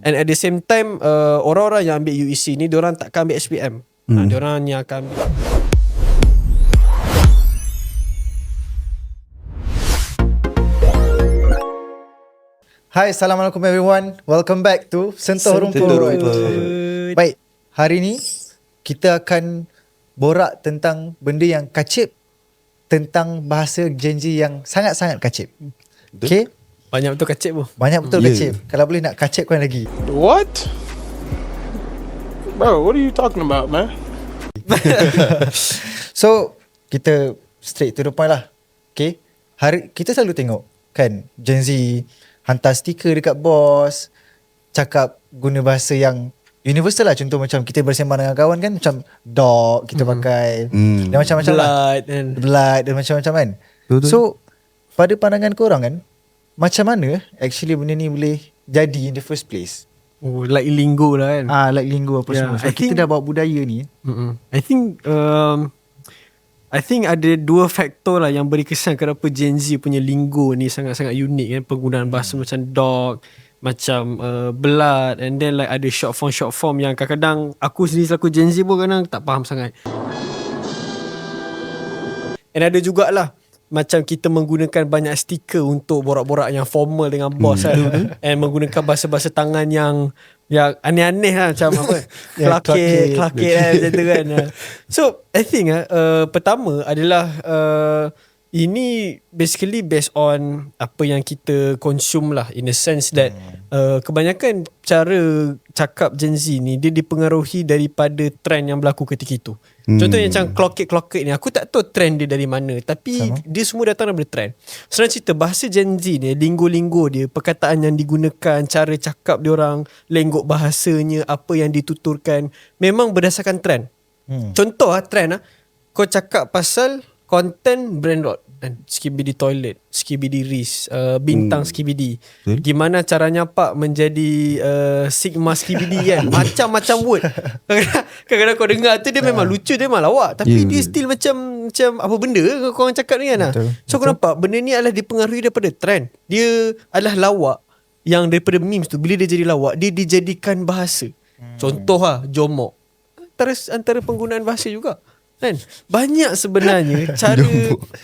And at the same time orang-orang yang ambil UEC ni diorang takkan ambil SPM. Diorang yang akan ambil. Hai, Assalamualaikum everyone. Welcome back to Sentuh Rumput. Baik, hari ni kita akan borak tentang benda yang kacip, tentang bahasa Gen Z yang sangat-sangat kacip. Okay? Banyak betul kacip pun. Banyak betul kacip. Kalau boleh nak kacipkan lagi. What? Bro, what are you talking about, man? So, kita straight to the point lah. Okay? Kita selalu tengok kan Gen Z hantar stiker dekat bos, cakap guna bahasa yang universal lah. Contoh macam kita bersembang dengan kawan kan, macam dog kita pakai dan macam-macam Blood, lah. Blood dan macam-macam kan. Betul. So pada pandangan korang kan, macam mana actually benda ni boleh jadi in the first place? Oh, like lingo lah kan. Like lingo apa semua. So kita dah bawa budaya ni. I think ada dua faktor lah yang beri kesan kenapa Gen Z punya lingo ni sangat-sangat unik kan. Penggunaan bahasa macam dog, macam blood, and then like ada short form yang kadang-kadang aku sendiri selaku Gen Z pun kadang tak faham sangat. And ada jugalah macam kita menggunakan banyak stiker untuk borak-borak yang formal dengan bos kan. And menggunakan bahasa-bahasa tangan yang aneh-aneh lah. Macam apa, Clarket kan, macam tu kan. So I think pertama adalah ini basically based on apa yang kita consume lah, in a sense that kebanyakan cara cakap Gen Z ni dia dipengaruhi daripada trend yang berlaku ketika itu. Contohnya macam Clarket ni, aku tak tahu trend dia dari mana, tapi dia semua datang daripada trend. Senang cerita, bahasa Gen Z ni, linggo-linggo dia, perkataan yang digunakan, cara cakap dia orang, lenggok bahasanya, apa yang dituturkan, memang berdasarkan trend. Contoh trend kau cakap pasal content brand dan Skibidi Toilet, Skibidi Reese, Bintang Skibidi. Gimana cara nyapak menjadi Sigma Skibidi kan. Macam-macam word. Kadang-kadang kau dengar tu dia memang lucu, dia memang lawak, tapi dia still macam apa benda kau orang cakap ni kan. So kau nampak benda ni adalah dipengaruhi daripada trend. Dia adalah lawak yang daripada memes tu, bila dia jadi lawak, dia dijadikan bahasa. Contoh jomok. Antara penggunaan bahasa juga. Kan? Banyak sebenarnya cara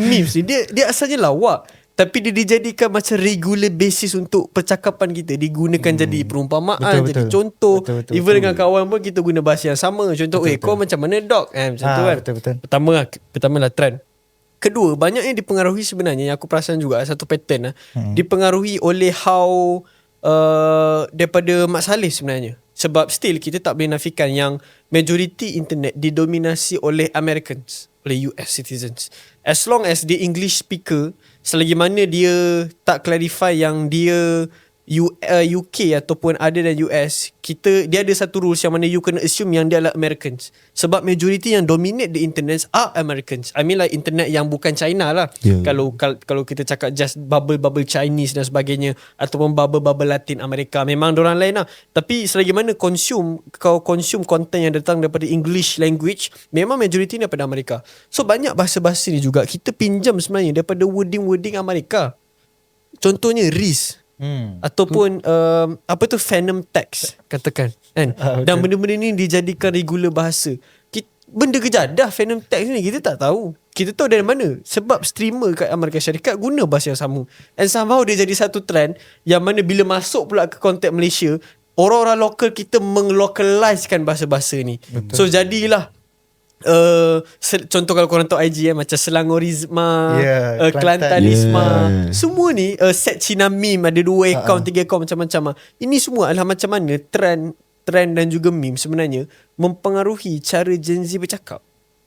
memes ni dia asalnya lawak, tapi dia dijadikan macam regular basis untuk percakapan kita, digunakan jadi perumpamaan, jadi contoh. Even dengan kawan pun kita guna bahasa yang sama. Contoh, kau macam mana dog macam tu kan. Pertama lah trend. Kedua, banyak yang dipengaruhi sebenarnya, yang aku perasan juga satu pattern dipengaruhi oleh how daripada Mat Saleh sebenarnya. Sebab still kita tak boleh nafikan yang majority internet didominasi oleh Americans, oleh US citizens. As long as dia English speaker, selagi mana dia tak clarify yang dia UK ataupun ada dan US, dia ada satu rules yang mana you kena assume yang dia adalah Americans. Sebab majority yang dominate the internet are Americans. I mean like internet yang bukan China lah. Kalau kita cakap just bubble Chinese dan sebagainya, ataupun bubble Latin Amerika, memang dorang lain lah. Tapi selagi mana kau consume content yang datang daripada English language, memang majority daripada Amerika. So banyak bahasa-bahasa ni juga kita pinjam sebenarnya daripada wording Amerika. Contohnya Reese, ataupun apa tu, Phantom text katakan kan. Dan benda-benda ni dijadikan regular bahasa. Benda kejadah Phantom text ni kita tak tahu. Kita tahu dari mana? Sebab streamer kat Amerika Syarikat guna bahasa yang sama. And somehow dia jadi satu trend yang mana bila masuk pula ke konteks Malaysia, orang-orang lokal kita menglocalizekan bahasa-bahasa ni. So jadilah contoh kalau korang tahu IG macam Selangorisma, Kelantanisma, semua ni set Cina meme, ada 2 akaun 3 akaun macam-macam. Ini semua adalah macam mana trend dan juga meme sebenarnya mempengaruhi cara Gen Z bercakap.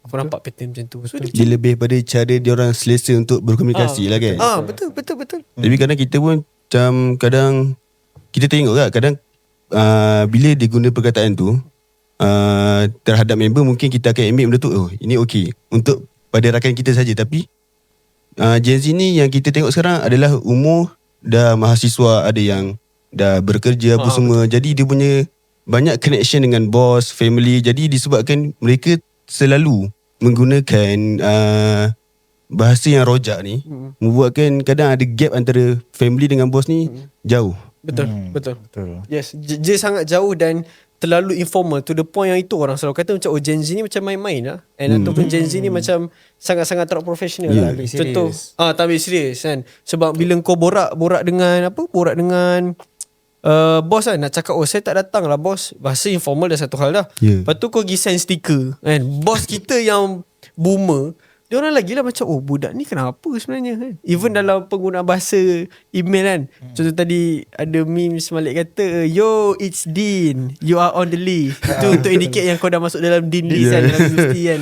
Aku nampak pattern macam tu. So dia lebih pada cara dia orang selesa untuk berkomunikasi lah kan. Betul. Tapi kadang kita pun macam kadang kita tengok kan, kadang bila dia guna perkataan tu terhadap member, mungkin kita akan ambil benda tu, ini okey untuk pada rakan kita saja. Tapi Gen Z ni yang kita tengok sekarang adalah umur dah mahasiswa, ada yang dah bekerja apa semua. Betul. Jadi dia punya banyak connection dengan bos, family. Jadi disebabkan mereka selalu menggunakan bahasa yang rojak ni, membuatkan kadang ada gap antara family dengan bos ni jauh. Betul. Betul. Yes, dia sangat jauh dan terlalu informal to the point yang itu orang selalu kata macam Gen Z ni macam main-main lah. And ataupun Gen Z ni macam sangat-sangat tak profesional lah. Tak ambil Contoh, serius. tak ambil serius kan. Sebab bila kau borak dengan bos kan, nak cakap saya tak datang lah bos, bahasa informal dah satu hal dah. Lepas tu kau pergi send stiker kan. Bos kita yang boomer, dia orang lagi lah macam budak ni kenapa sebenarnya kan. Even dalam penggunaan bahasa email kan. Contoh tadi ada memes Malik kata, yo it's Dean, you are on the list. Itu untuk indicate yang kau dah masuk dalam Dean list kan, dalam universiti kan.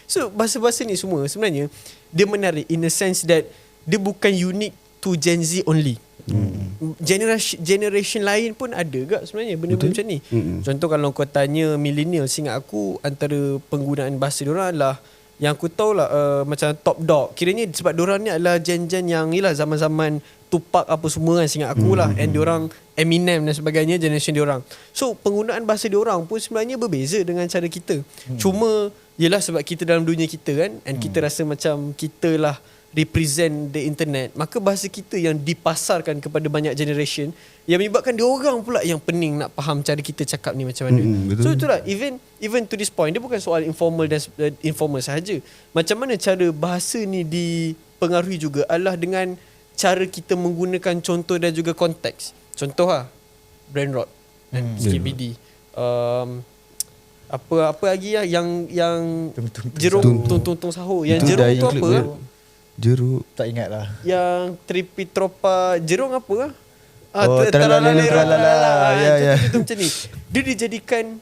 So bahasa-bahasa ni semua sebenarnya dia menarik in a sense that dia bukan unique to Gen Z only. Generation lain pun ada gak sebenarnya benda-benda macam ni. Contoh kalau kau tanya millennial, ingat aku antara penggunaan bahasa diorang adalah yang aku tahu lah macam top dog. Kiranya sebab diorang ni adalah gen-gen yang ialah zaman-zaman Tupac apa semua kan, ingat aku lah. And diorang Eminem dan sebagainya, generation diorang. So penggunaan bahasa diorang pun sebenarnya berbeza dengan cara kita. Cuma yelah sebab kita dalam dunia kita kan, and kita rasa macam kita lah represent the internet, maka bahasa kita yang dipasarkan kepada banyak generation yang menyebabkan dia orang pula yang pening nak faham cara kita cakap ni macam mana. So itulah even to this point dia bukan soal informal dan informal sahaja. Macam mana cara bahasa ni dipengaruhi juga adalah dengan cara kita menggunakan contoh dan juga konteks. Contoh lah Brain Rot dan KBD. Apa lagi lah yang jerung tung sahur. Yang jerung tu apa? Jeruk Tak ingat lah. Yang Tripitropa jerung apa lah? Tralala. Itu macam ni. Dia dijadikan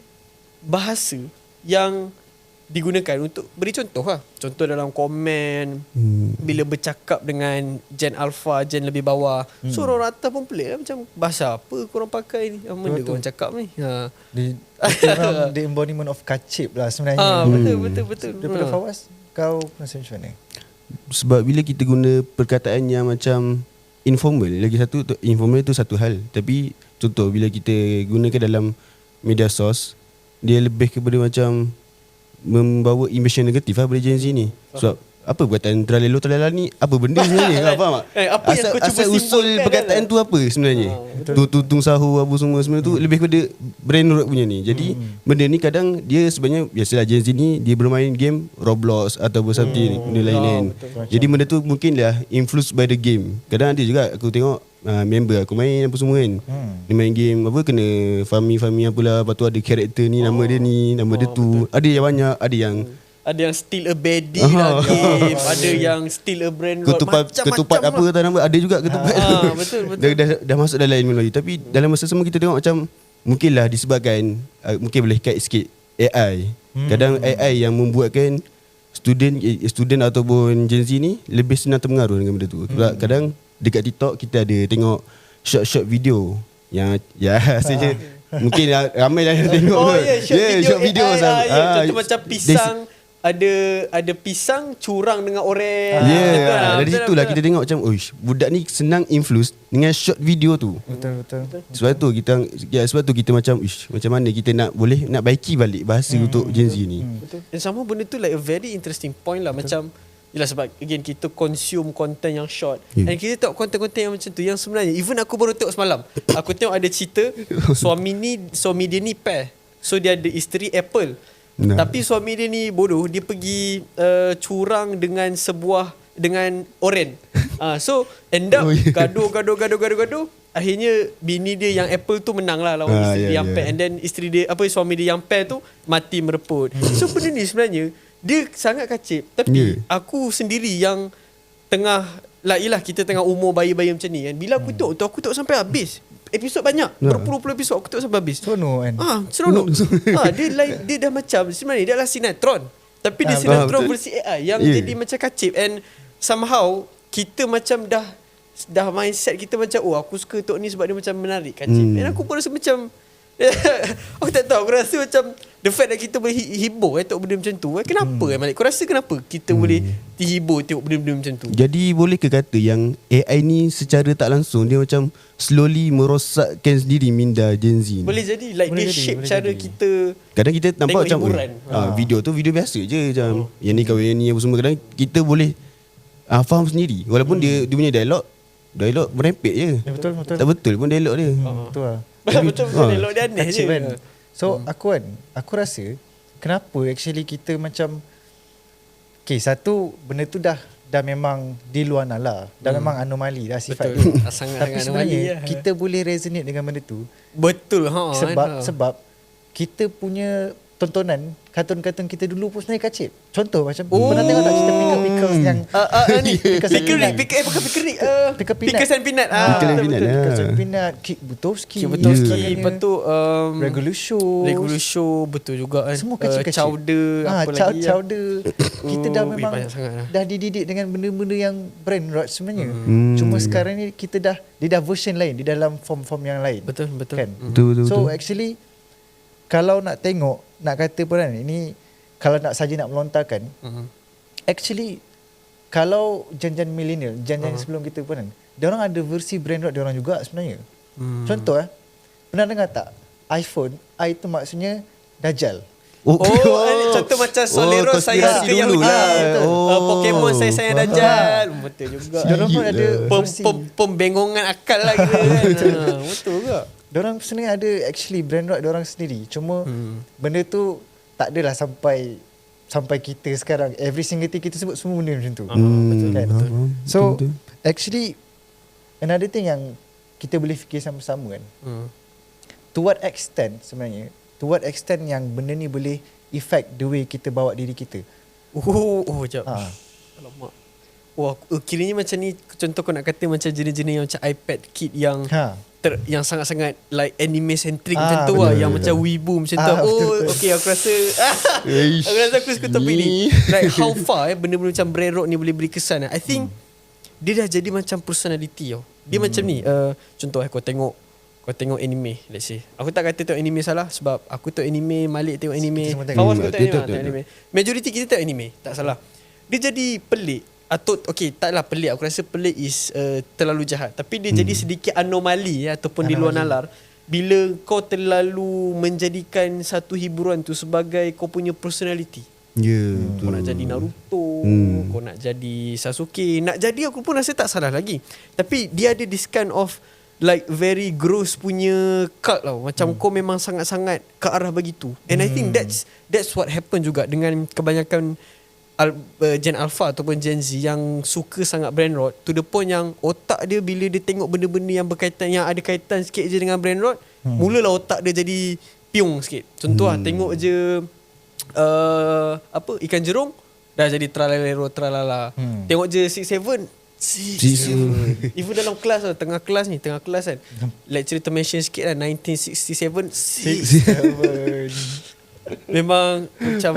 bahasa yang digunakan untuk beri contoh lah. Contoh dalam komen, bila bercakap dengan Gen Alpha, Gen lebih bawah. So orang atas pun pelik lah, macam bahasa apa korang pakai ni? Apa benda korang cakap ni? The embodiment of kacip lah sebenarnya. Betul. Daripada Fawaz, kau rasa macam mana? Sebab bila kita guna perkataan yang macam informal, lagi satu informal tu satu hal, tapi contoh bila kita gunakan dalam media sos, dia lebih kepada macam membawa impression negatif lah pada Gen Z ni. Sebab apa perkataan tralala ni, apa benda sebenarnya? Faham tak? Apa yang kau cuba asal usul simbolkan perkataan tu apa sebenarnya? Tutung sahur apa semua tu lebih kepada brain rot punya ni. Jadi benda ni kadang dia sebenarnya biasalah Gen Z ni dia bermain game Roblox atau something benda lain-lain. Jadi benda tu mungkin lah influenced by the game. Kadang ada juga aku tengok member aku main apa semua kan. Dia main game apa kena farming apalah, lepas tu ada karakter ni nama dia ni, nama dia tu. Ada yang banyak, ada yang steal a baddie dalam game, ada yang steal a brand ketupat apa lah. tak nama, ada juga ketupat tu. Betul. Dah masuk dalam ilmu lagi. Tapi dalam masa sama kita tengok macam mungkinlah disebabkan mungkin boleh kait sikit AI. Kadang AI yang membuatkan student ataupun Gen Z ni lebih senang terpengaruh dengan benda tu. Sebab kadang dekat TikTok kita ada tengok short video yang rasanya mungkin ramai lah yang tengok. Short video AI, contoh macam pisang, ada pisang curang dengan oranye. Dari situlah kita tengok macam budak ni senang influence dengan short video tu. Betul. Sebab tu kita macam macam mana kita nak baiki balik bahasa untuk Gen Z ni. Betul. Dan sama benda tu like a very interesting point lah. Macam yelah sebab again kita consume content yang short, and kita tengok konten-konten yang macam tu yang sebenarnya even aku baru tengok semalam. Aku tengok ada cerita suami dia ni pair. So dia ada isteri apple. Tapi suami dia ni bodoh, dia pergi curang dengan oren. So end up gaduh. Akhirnya bini dia yang apple tu menang lah lawan isteri yang pair. And then suami dia yang pair tu mati mereput. So benda ni sebenarnya dia sangat kacip. Tapi aku sendiri yang tengah yelah kita tengah umur bayi-bayi macam ni kan. Bila aku tengok sampai habis. Episod banyak, berpuluh-puluh episod aku tengok sampai habis. Seronok kan? Seronok. Dia dah macam sebenarnya dia adalah sinetron. Tapi dia sinetron versi AI yang jadi macam kacip. And somehow kita macam dah mindset kita macam aku suka tok ni sebab dia macam menarik, kacip. And aku pun rasa macam aku tak tahu, aku rasa macam the fact that kita boleh hibur tengok benda macam tu. Kenapa Malik? Kau rasa kenapa kita boleh terhibur tengok benda-benda macam tu? Jadi boleh ke kata yang AI ni secara tak langsung dia macam slowly merosakkan sendiri minda Gen Z ni? Boleh jadi dia shape cara kita. Kadang kita nampak macam video tu video biasa je macam yang ni kahwin yang ni apa semua. Kadang kita boleh faham sendiri walaupun dia punya dialog Dialog merepek je. Betul. Tak betul pun dialog dia. Betul lah. Betul elok dia aneh je. Kacip kan. So aku rasa kenapa actually kita macam satu benda tu dah memang di luar nalar. Dah memang anomali dah sifat Betul. dia. Sangat Tapi anomali sebenarnya kita boleh resonate dengan benda tu Betul sebab kita punya tontonan kartun-kartun kita dulu pun sebenarnya kacip. Contoh macam pernah tengok tak cerita Pickles yang ni Pickles and Peanut? bukan Pickering Pickles and Peanut. Pickles and Peanut. Pickles and Peanut, Pickles ya. and Peanut, Kick Butowski, Lepas tu Regular Show betul juga kan. Semua kecil-kecil. Chowder apa lagi. Chowder. Kita dah memang banyak sangat lah. dah dididik dengan benda-benda yang brain rot sebenarnya. Cuma sekarang ni dia dah version lain di dalam form-form yang lain. Betul. Kan? Betul. So actually kalau nak tengok, nak kata pun kan, ini kalau nak saja nak melontarkan, actually kalau gen-gen millennial, gen-gen sebelum kita pun kan, diorang ada versi brain rot diorang juga sebenarnya. Contoh pernah dengar tak? iPhone, I tu maksudnya Dajjal. Contoh macam Solero saya suka yang dulu lah. Pokemon saya sayang Dajjal. Betul juga. Diorang pun ada pembengongan akal lah kita kan. Betul juga. Diorang sebenarnya ada actually brand rot diorang sendiri. Cuma benda tu tak adalah sampai kita sekarang. Every single thing kita sebut semua benda macam tu. Betul Kan? betul. So actually another thing yang kita boleh fikir sama-sama kan. To what extent sebenarnya, to what extent yang benda ni boleh affect the way kita bawa diri kita. Sekejap. Alamak. Wah, kiranya macam ni, contoh kau nak kata macam jenis-jenis yang macam iPad Kid yang yang sangat-sangat like anime centric macam tu lah, yang macam wibu macam tu. Betul. Okay, aku rasa aku suka topik ni. Like how far benda-benda macam brain rot ni boleh beri kesan. I think dia dah jadi macam personality tau. Dia macam ni, contoh kau tengok anime, let's say. Aku tak kata tengok anime salah sebab aku tengok anime, Malik tengok anime, Fawaz pun tengok anime. Majority kita tengok anime, tak salah. Dia jadi pelik. Atau taklah pelik, aku rasa pelik is terlalu jahat, tapi dia jadi sedikit anomali ataupun di luar nalar bila kau terlalu menjadikan satu hiburan tu sebagai kau punya personality. Kau nak jadi Naruto, kau nak jadi Sasuke, nak jadi aku pun rasa tak salah lagi. Tapi dia ada this kind of like very gross punya cult tau. Macam kau memang sangat-sangat ke arah begitu. And I think that's what happen juga dengan kebanyakan Gen Alpha ataupun Gen Z yang suka sangat brain rot, to the point yang otak dia bila dia tengok benda-benda yang berkaitan, yang ada kaitan sikit je dengan brain rot, mulalah otak dia jadi piung sikit. Contoh tengok je ikan jerung dah jadi tralalero tralala. Tengok je 6-7 even dalam kelas tengah kelas kan, lecturer termention sikit lah 1967 memang macam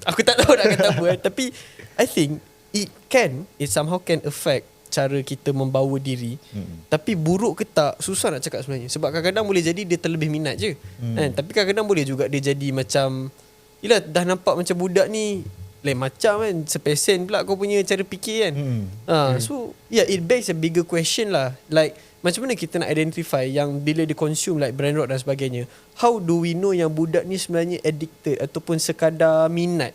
aku tak tahu nak kata apa tapi I think it somehow can affect cara kita membawa diri. Tapi buruk ke tak, susah nak cakap sebenarnya. Sebab kadang-kadang boleh jadi dia terlebih minat je kan? Tapi kadang-kadang boleh juga dia jadi macam, yelah dah nampak macam budak ni lain macam kan, sepesen pula kau punya cara fikir kan. So yeah, it begs a bigger question lah. Like macam mana kita nak identify yang bila dia consume like brain rot dan sebagainya, how do we know yang budak ni sebenarnya addicted ataupun sekadar minat?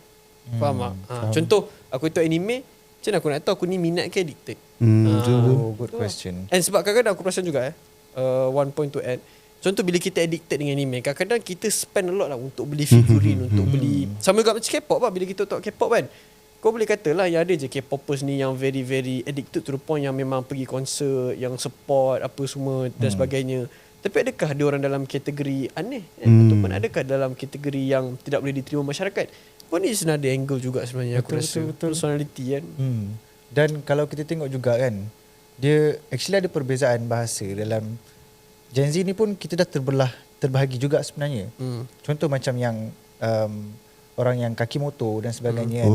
Faham tak? Contoh aku tengok anime, macam mana aku nak tahu aku ni minat ke addicted? Good question. And sebab kadang-kadang aku perasan juga one point to add, contoh bila kita addicted dengan anime, kadang-kadang kita spend a lot lah untuk beli figurin, untuk beli. Sama juga macam K-pop lah, bila kita tengok K-pop kan, kau boleh kata lah yang ada je K-popers ni yang very very addicted to the point yang memang pergi konsert, yang support apa semua dan sebagainya. Tapi adakah dia orang dalam kategori aneh ataupun adakah dalam kategori yang tidak boleh diterima masyarakat? Pun ni another angle juga sebenarnya. Aku rasa personality kan. Dan kalau kita tengok juga kan, dia actually ada perbezaan bahasa dalam Gen Z ni pun. Kita dah terbahagi juga sebenarnya. Contoh macam yang orang yang kaki motor dan sebagainya kan.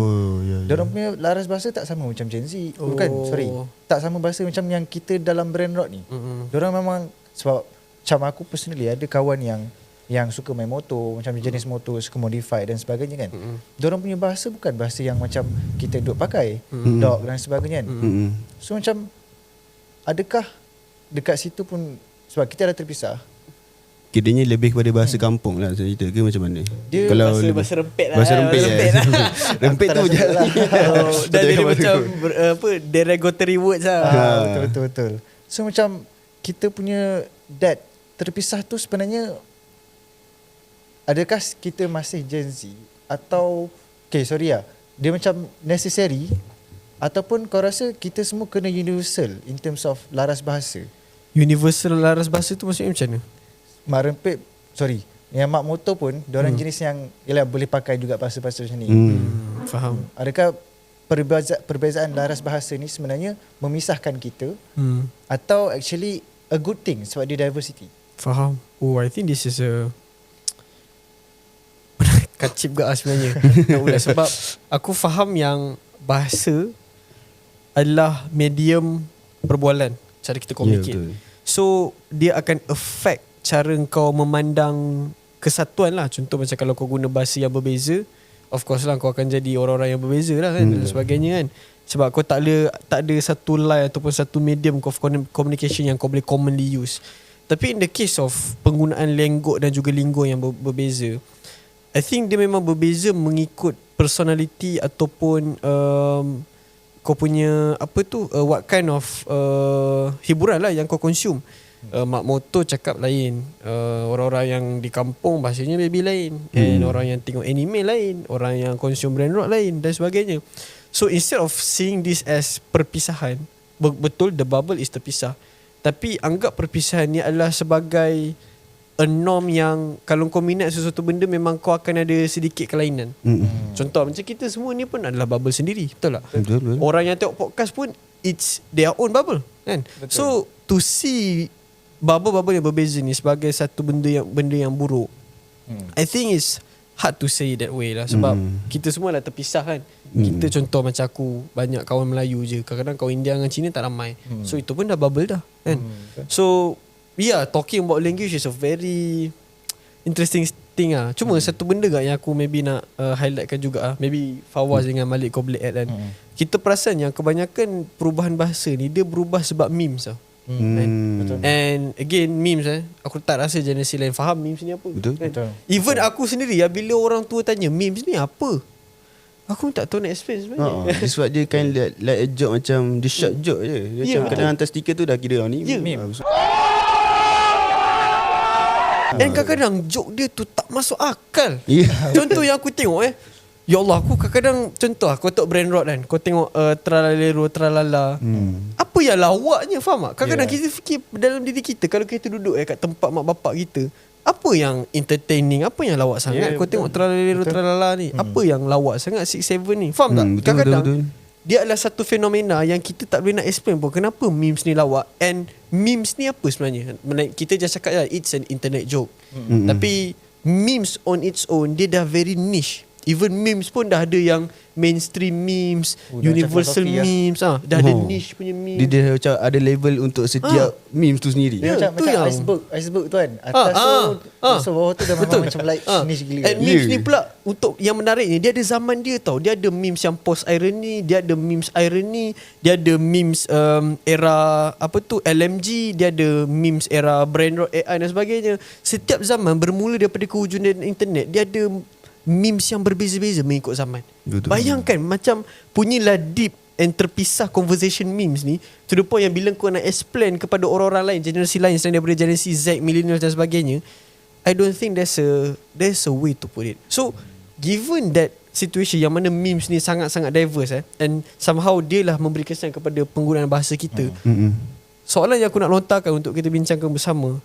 Diorang punya laras bahasa tak sama macam Gen Z. Tak sama bahasa macam yang kita dalam brain rot ni. Diorang memang, sebab macam aku personally ada kawan yang suka main motor, macam jenis motor suka modify dan sebagainya kan. Diorang punya bahasa bukan bahasa yang macam kita duk pakai, dog dan sebagainya kan. So macam adakah dekat situ pun, sebab kita dah terpisah, kiranya lebih kepada bahasa kampung lah cerita ke macam mana? Dia bahasa rempet lah. Bahasa rempet Rempet tu je lah. Dan dia macam derogatory words lah. Betul. So macam kita punya that terpisah tu sebenarnya, adakah kita masih Gen Z atau dia macam necessary, ataupun kau rasa kita semua kena universal in terms of laras bahasa? Universal laras bahasa tu maksudnya macam mana? Mak rempit, yang mak motor pun diorang jenis yang yalah, boleh pakai juga bahasa-bahasa macam ni. Faham. Adakah perbezaan laras bahasa ni sebenarnya memisahkan kita atau actually a good thing sebab dia diversity? Faham. I think this is a kacip gak sebenarnya. Sebab aku faham yang bahasa adalah medium perbualan, cara kita communicate. So dia akan affect cara kau memandang kesatuan lah. Contoh macam kalau kau guna bahasa yang berbeza, of course lah kau akan jadi orang-orang yang berbeza lah kan, dan sebagainya kan. Sebab kau tak ada satu line ataupun satu medium of communication yang kau boleh commonly use. Tapi in the case of penggunaan lenggot dan juga linggo yang berbeza, I think dia memang berbeza mengikut personality ataupun kau punya what kind of hiburan lah yang kau consume. Mak motor cakap lain, orang-orang yang di kampung bahasanya baby lain, and orang yang tengok anime lain, orang yang consume brand rock lain dan sebagainya. So instead of seeing this as perpisahan, betul the bubble is terpisah, tapi anggap perpisahan ni adalah sebagai a norm yang kalau kau minat sesuatu benda memang kau akan ada sedikit kelainan. Contoh macam kita semua ni pun adalah bubble sendiri, betul tak? Betul. Orang yang tengok podcast pun it's their own bubble kan. Betul. So to see bubble-bubble yang berbeza ni sebagai satu benda yang buruk, I think it's hard to say that way lah. Sebab kita semua dah terpisah kan. Kita contoh macam aku, banyak kawan Melayu je, kadang-kadang kawan India dengan Cina tak ramai. So itu pun dah bubble dah kan. So talking about language is a very interesting thing lah. Cuma satu benda kan yang aku maybe nak highlightkan juga lah. Maybe Fawaz dengan Malik kau boleh add kan. Kita perasan yang kebanyakan perubahan bahasa ni dia berubah sebab memes lah. Betul. And again memes aku tak rasa generasi lain faham memes ni apa. Betul. Even aku sendiri bila orang tua tanya memes ni apa, aku tak tahu nak explain sebenarnya. Sebab dia kind like a joke, macam dia short joke je. Dia macam kadang hantar stiker tu dah kira ni meme. Dan kadang-kadang joke dia tu tak masuk akal. Contoh yang aku tengok ya Allah, aku kadang-kadang contoh kau tengok brand rock kan, kau tengok tralalero tralala, apa yang lawaknya, faham tak? Kadang-kadang kita fikir dalam diri kita, kalau kita duduk kat tempat mak bapak kita, apa yang entertaining, apa yang lawak sangat? Kau tengok tralalero tralala ni, apa yang lawak sangat 6-7 ni, faham tak? Kadang-kadang dia adalah satu fenomena yang kita tak boleh nak explain pun kenapa memes ni lawak. And memes ni apa sebenarnya? Kita just cakap it's an internet joke. Tapi memes on its own dia dah very niche. Even memes pun dah ada yang mainstream memes, universal memes dah ada niche punya memes. Dia macam ada level untuk setiap memes tu sendiri. Dia macam iceberg tu kan. Atas tu so bawah tu dah memang macam like niche gila. And memes ni pula untuk yang menariknya, dia ada zaman dia tau. Dia ada memes yang post irony, dia ada memes irony, dia ada memes era LMG, dia ada memes era brand rock AI dan sebagainya. Setiap zaman bermula daripada kewujudan internet, dia ada memes yang berbeza-beza mengikut zaman. Betul. Bayangkan macam punyalah deep and terpisah conversation memes ni, to the point yang bila kau nak explain kepada orang-orang lain, generasi lain selain daripada generasi Z, millennials dan sebagainya, I don't think there's a way to put it. So given that situation yang mana memes ni sangat-sangat diverse and somehow dia lah memberi kesan kepada penggunaan bahasa kita, soalan yang aku nak lontarkan untuk kita bincangkan bersama,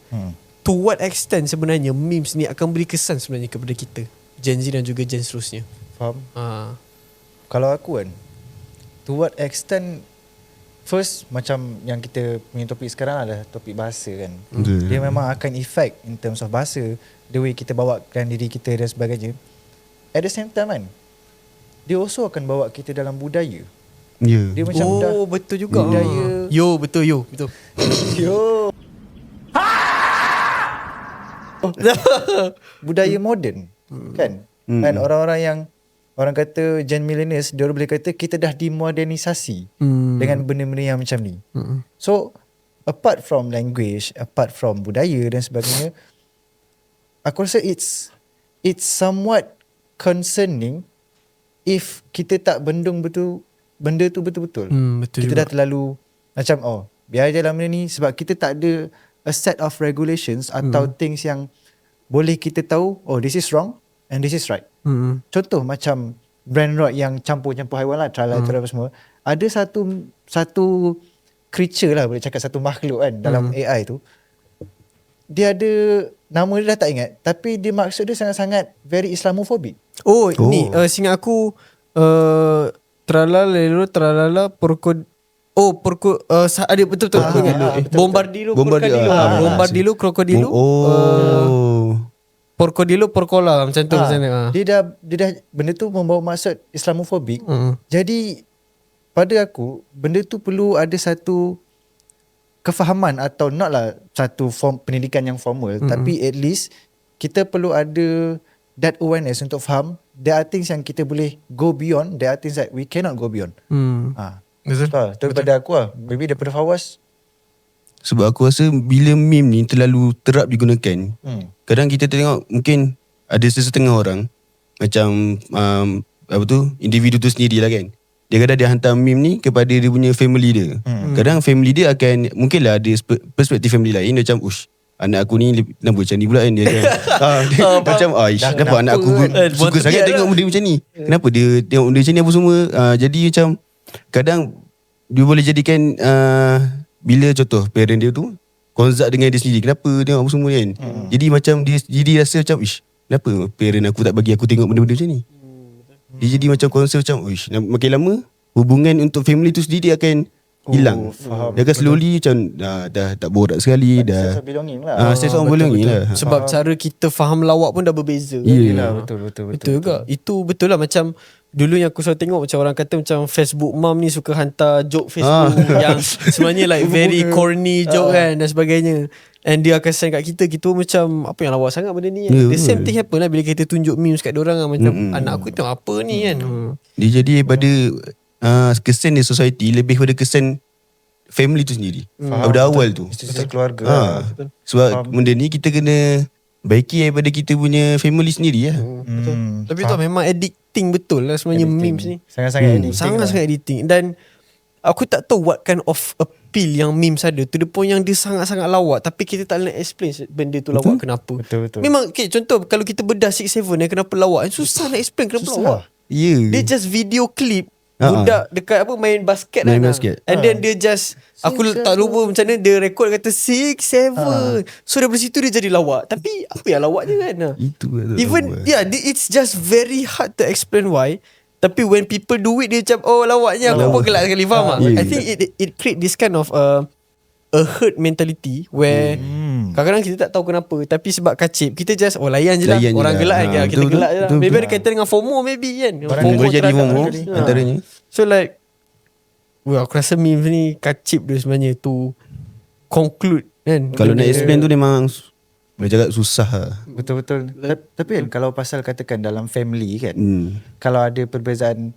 to what extent sebenarnya memes ni akan beri kesan sebenarnya kepada kita, Gen Z dan juga Gen seterusnya? Faham? Kalau aku kan, to what extent, first macam yang kita punya topik sekarang adalah topik bahasa kan. Dia memang akan effect in terms of bahasa, the way kita bawakan diri kita dan sebagainya. At the same time kan, dia also akan bawa kita dalam budaya. Dia macam betul juga. Budaya. Betul. Budaya moden kan. Dan orang-orang yang orang kata Gen millennials, dia boleh kata kita dah dimodernisasi dengan benda-benda yang macam ni. So apart from language, apart from budaya dan sebagainya, aku rasa it's somewhat concerning if kita tak bendung benda tu betul-betul. Betul Kita juga. dah terlalu macam biar je lah benda ni, sebab kita tak ada a set of regulations atau things yang boleh kita tahu this is wrong and this is right. Contoh macam brand rock yang campur-campur haiwan lah, trial apa semua. Ada satu creature lah, boleh cakap satu makhluk kan dalam AI tu. Dia ada nama dia dah tak ingat, tapi dia maksud dia sangat-sangat very Islamophobic. Ni seingat aku tralala ada betul-betul aku ingat. Bombardilo krokodilo. Porcodilo porcola macam tu macam ni. Dia dah benda tu membawa maksud Islamophobic. Jadi pada aku benda tu perlu ada satu kefahaman, atau not lah satu form pendidikan yang formal, tapi at least kita perlu ada that awareness untuk faham there are things yang kita boleh go beyond, there are things that we cannot go beyond. Betul. Itu daripada aku lah. Maybe daripada Fawaz. Sebab aku rasa bila meme ni terlalu terap digunakan, kadang kita tengok mungkin ada sesetengah orang macam individu tu sendiri lah kan. Dia kadang dia hantar meme ni kepada dia punya family dia. Kadang family dia akan mungkinlah ada perspektif family lain. Dia macam anak aku ni kenapa macam ni pula kan. Dia macam kenapa anak aku suka sangat tengok benda macam ni. Kenapa dia tengok benda macam ni apa semua. Jadi macam kadang dia boleh jadikan bila contoh parent dia tu konzak dengan dia sendiri, kenapa tengok apa semua kan. Jadi macam dia rasa macam kenapa parent aku tak bagi aku tengok benda-benda macam ni. Dia jadi macam concern macam makin lama hubungan untuk family tu sendiri akan hilang. Dia akan slowly macam dah tak borak sekali, dah sense of belonging lah. sense of belonging lah. Sebab cara kita faham lawak pun dah berbeza. Yelah, betul. Betul juga. Itu betul lah. Macam dulu yang aku selalu tengok, macam orang kata macam Facebook mom ni suka hantar joke Facebook yang sebenarnya like very corny joke kan dan sebagainya. And dia akan send kat kita pun macam apa yang lawak sangat benda ni. The same thing happen lah bila kita tunjuk memes kat diorang lah. Macam anak aku tengok apa ni kan. Dia jadi daripada kesan di society lebih pada kesan family tu sendiri. Pada awal tu. Institusi keluarga. Sebab benda ni kita kena baiki daripada kita punya family sendiri lah. Tapi tu memang addicting betul lah sebenarnya memes ni. Sangat-sangat addicting. Sangat-sangat addicting. Dan aku tak tahu what kind of appeal yang memes ada, to the point yang dia sangat-sangat lawak, tapi kita tak nak explain benda tu lawak kenapa. Betul. Memang contoh kalau kita bedah 6-7 kenapa lawak, susah nak explain kenapa lawak. Dia just video clip budak dekat main basket Main lah. basket. And then dia just aku tak lupa macam mana dia record kata 6-7. So daripada situ dia jadi lawak. Tapi apa yang lawak je kan. Itu Even it's just very hard to explain why. Tapi when people do it, dia macam lawaknya aku pun gelak sekali, faham tak? I think it create this kind of a herd mentality where kadang-kadang kita tak tahu kenapa, tapi sebab kacip kita just layan je lah. Orang gelak kan, kita gelak je lah. Maybe ada kaitan dengan FOMO maybe kan. Boleh jadi FOMO antaranya. So like aku rasa memes ni kacip dia sebenarnya to conclude kan. Kalau nak explain tu memang boleh cakap susah lah. Betul. Tapi kan kalau pasal katakan dalam family kan, kalau ada perbezaan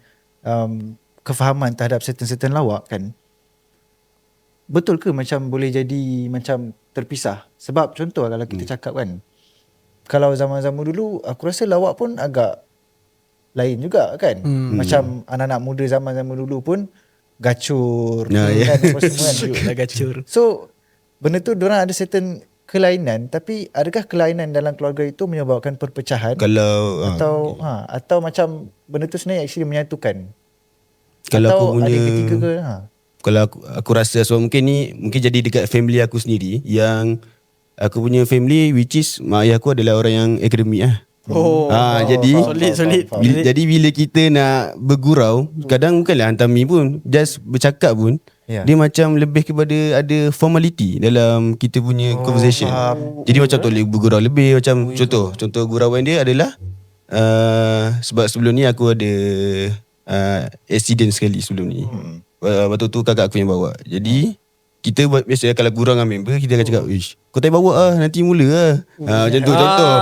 kefahaman terhadap certain lawak kan, betul ke macam boleh jadi macam terpisah? Sebab contoh kalau kita cakap kan, kalau zaman-zaman dulu aku rasa lawak pun agak lain juga kan. Macam anak-anak muda zaman-zaman dulu pun gacur kan, apa semua kan. Gacur. So benda tu diorang ada certain kelainan, tapi adakah kelainan dalam keluarga itu menyebabkan perpecahan? Kalau atau macam benda tu sebenarnya actually menyatukan? Kalau atau aku punya, ada ketiga ke? Kalau aku rasa sebab mungkin jadi dekat family aku sendiri, yang aku punya family which is mak ayah aku adalah orang yang akademik lah. Jadi solid. Jadi bila kita nak bergurau, kadang bukanlah hantar meme pun, just bercakap pun, dia macam lebih kepada ada formality dalam kita punya conversation. Jadi macam tu boleh bergurau lebih. Macam contoh gurauan dia adalah sebab sebelum ni aku ada accident sekali sebelum ni. Waktu tu kakak aku yang bawa. Jadi kita biasa kalau gurau dengan member, kita akan cakap, kau tak bawa lah, nanti mula lah. Macam tu contoh.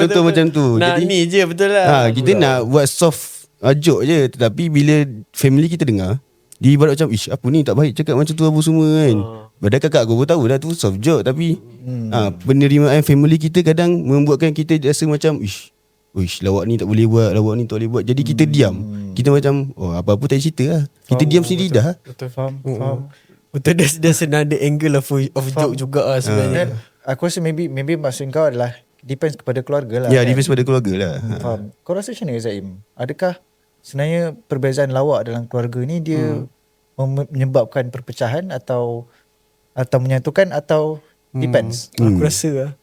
Contoh macam tu. Nak jadi ni je betul lah. kita nak buat soft joke je. Tetapi bila family kita dengar, dia ibarat macam apa ni tak baik cakap macam tu apa semua kan. Padahal kakak aku pun tahu dah tu soft joke, tapi Penerimaan family kita kadang membuatkan kita rasa macam Ish, lawak ni tak boleh buat, lawak ni tak boleh buat. Jadi kita diam. Kita macam apa-apa tak cerita lah. Kita diam sendiri dah. Betul. Faham. Betul, there's another angle of joke juga lah sebenarnya. Dan aku rasa maybe maksud kau adalah depends kepada keluarga lah. Ya, depends pada keluarga lah. Faham. Kau rasa macam mana Zaim? Adakah sebenarnya perbezaan lawak dalam keluarga ni dia menyebabkan perpecahan atau menyatukan atau depends? Aku rasa lah.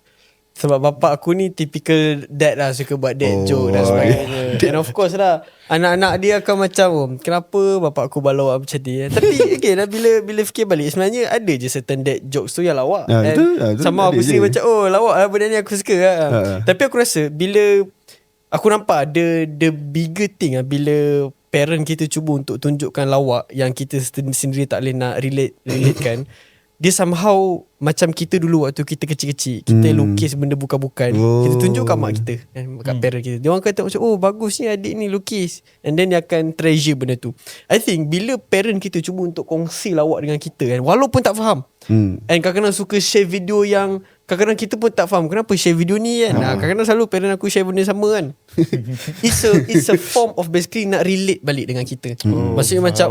Sebab bapak aku ni typical dad lah, suka buat dad joke dan sebagainya. And of course lah, anak-anak dia akan macam kenapa bapak aku balawak macam ni. Tapi again lah, bila fikir balik, sebenarnya ada je certain dad jokes tu yang lawak. And sama aku sendiri macam lawak lah benda ni, aku suka lah. Tapi aku rasa bila aku nampak the bigger thing lah, bila parent kita cuba untuk tunjukkan lawak yang kita sendiri tak boleh nak relatekan. Dia somehow macam kita dulu waktu kita kecil-kecil, kita lukis benda bukan-bukan, kita tunjuk kat mak kita, kat parent kita. Dia orang kata macam bagus ni adik ni lukis, and then dia akan treasure benda tu. I think bila parent kita cuba untuk kongsi lawak dengan kita kan, walaupun tak faham, and kadang-kadang suka share video yang kadang-kadang kita pun tak faham kenapa share video ni kan. Kadang-kadang selalu parent aku share benda sama kan. It's a form of basically nak relate balik dengan kita. Maksudnya macam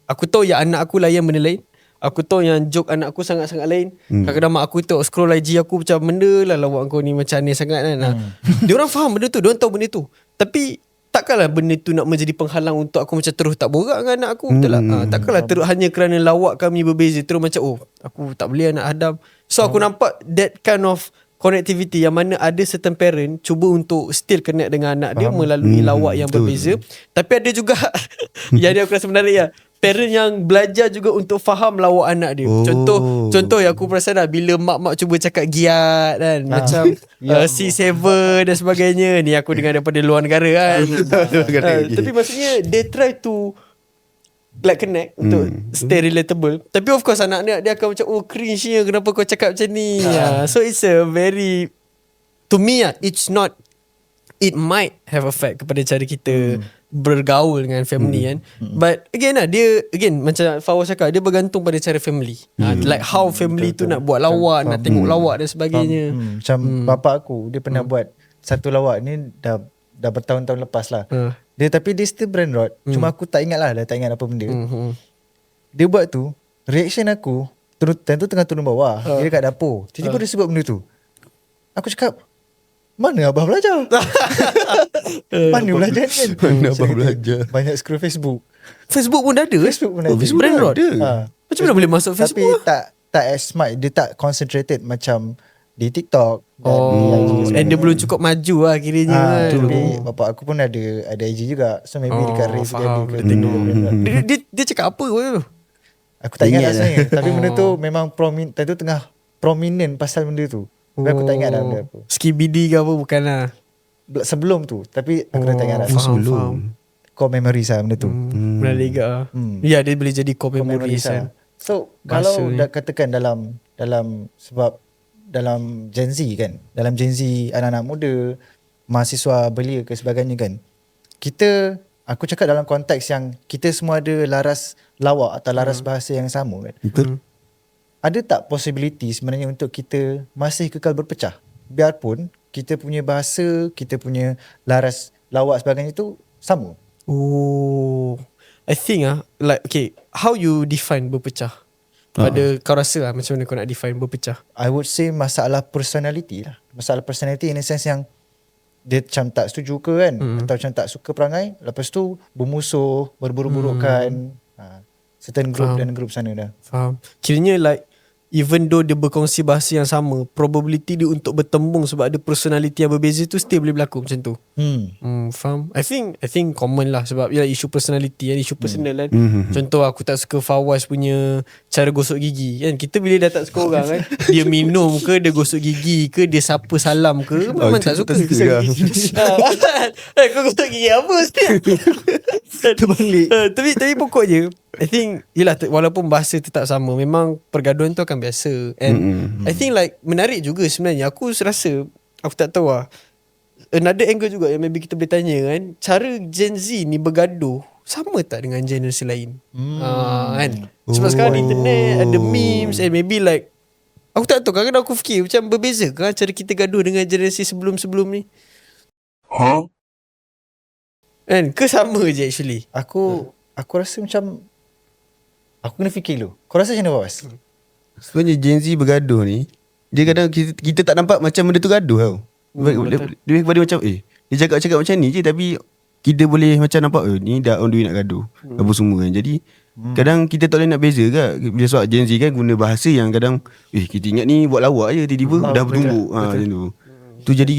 aku tahu yang anak aku layan benda lain, aku tahu yang joke anak aku sangat-sangat lain. Kadang-kadang mak aku tengok scroll IG aku macam benda lah lawak kau ni macam ni sangat kan. Dia orang faham benda tu, dia orang tahu benda tu. Tapi takkanlah benda tu nak menjadi penghalang untuk aku macam terus tak borak dengan anak aku. Betul lah. Takkanlah terus hanya kerana lawak kami berbeza terus macam aku tak boleh anak Adam. So aku nampak that kind of connectivity yang mana ada certain parent cuba untuk still connect dengan anak dia melalui lawak yang berbeza. Tapi ada juga yang dia aku rasa menarik lah, parent yang belajar juga untuk faham lawak anak dia. Contoh yang aku perasan lah, bila mak-mak cuba cakap giat kan, macam C7 dan sebagainya. Ni aku dengar daripada luar negara kan. Tapi maksudnya they try to like connect untuk stay relatable. Tapi of course anak dia akan macam cringe nya, kenapa kau cakap macam ni. So it's a very, to me it might have effect kepada cara kita bergaul dengan family kan. But again lah, dia macam Fawaz cakap, dia bergantung pada cara family. Like how family tu nak buat lawak, nak tengok lawak dan sebagainya. Macam bapak aku, dia pernah buat satu lawak ni dah bertahun-tahun lepas lah. Tapi dia still brain rot. Cuma aku tak ingat lah, dah tak ingat apa benda. Dia buat tu, reaction aku time tu tengah turun bawah, dia dekat dapur. Tiba-tiba dia sebut benda tu. Aku cakap, mana abah belajar? Mana belajar ni kan? Mana abah belajar? Banyak scroll Facebook. Facebook pun dah ada. Facebook pun ada. Brain rot. Macam mana boleh masuk Facebook? Tapi tak as smart. Dia tak concentrated macam di TikTok dan di IG. And dia belum cukup maju lah kiranya. Tapi bapak aku pun ada IG juga. So maybe dekat raise dia ke tengok. Dia cakap apa tu? Aku tak ingat lah sebenarnya. Tapi benda tu memang tu tengah prominent pasal benda tu. Tapi aku tak ingat dah benda apa. Skibidi ke apa, bukan lah. Sebelum tu. Tapi aku dah tak ingat dah. Faham. Core memories lah benda tu. Menarik ke. Ya, dia boleh jadi core memories kan. So kalau dah katakan dalam sebab dalam Gen Z kan, dalam Gen Z anak-anak muda, mahasiswa belia ke sebagainya kan, aku cakap dalam konteks yang kita semua ada laras lawak atau laras bahasa yang sama kan. Betul. Ada tak possibility sebenarnya untuk kita masih kekal berpecah, biarpun kita punya bahasa, kita punya laras lawak sebagainya tu sama? I think like okay, how you define berpecah? Pada kau rasa macam mana kau nak define berpecah? I would say masalah personality lah. Masalah personality in a sense yang dia macam tak setuju ke kan, atau macam tak suka perangai, lepas tu bermusuh, berburuk-burukkan certain group dan group sana dah. Faham. Kiranya like even though dia berkongsi bahasa yang sama, probability dia untuk bertembung sebab ada personality yang berbeza tu still boleh berlaku macam tu. Faham. I think common lah, sebab ya isu personality kan, isu personal kan. Contoh aku tak suka Fawaz punya cara gosok gigi kan. Kita bila dah tak suka orang kan, dia minum ke, dia gosok gigi ke, dia sapa salam ke, memang tak suka. Kau gosok gigi apa setiap? Terbalik. Tapi pokoknya I think yelah, walaupun bahasa tetap sama, memang pergaduhan tu akan biasa. And I think like menarik juga sebenarnya. Aku rasa, aku tak tahu lah, another angle juga yang maybe kita boleh tanya kan, cara Gen Z ni bergaduh sama tak dengan generasi lain? Kan? Sebab sekarang internet ada memes, and maybe like Aku tak tahu, kadang-kadang aku fikir macam berbeza ke cara kita gaduh dengan generasi sebelum-sebelum ni. Kan? Ke sama je actually? Aku rasa macam aku kena fikir dulu. Kau rasa macam mana, Bas? Sebenarnya Gen Z bergaduh ni, dia kadang kita tak nampak macam benda tu gaduh tau. Dia kepada macam dia cakap macam ni je, tapi kita boleh macam nampak ni dah on the way nak gaduh apa semua kan. Jadi kadang kita tak boleh nak beza ke bila sebab Gen Z kan guna bahasa yang kadang kita ingat ni buat lawak je, tiba-tiba dah bertumbuk macam tu. Tu jadi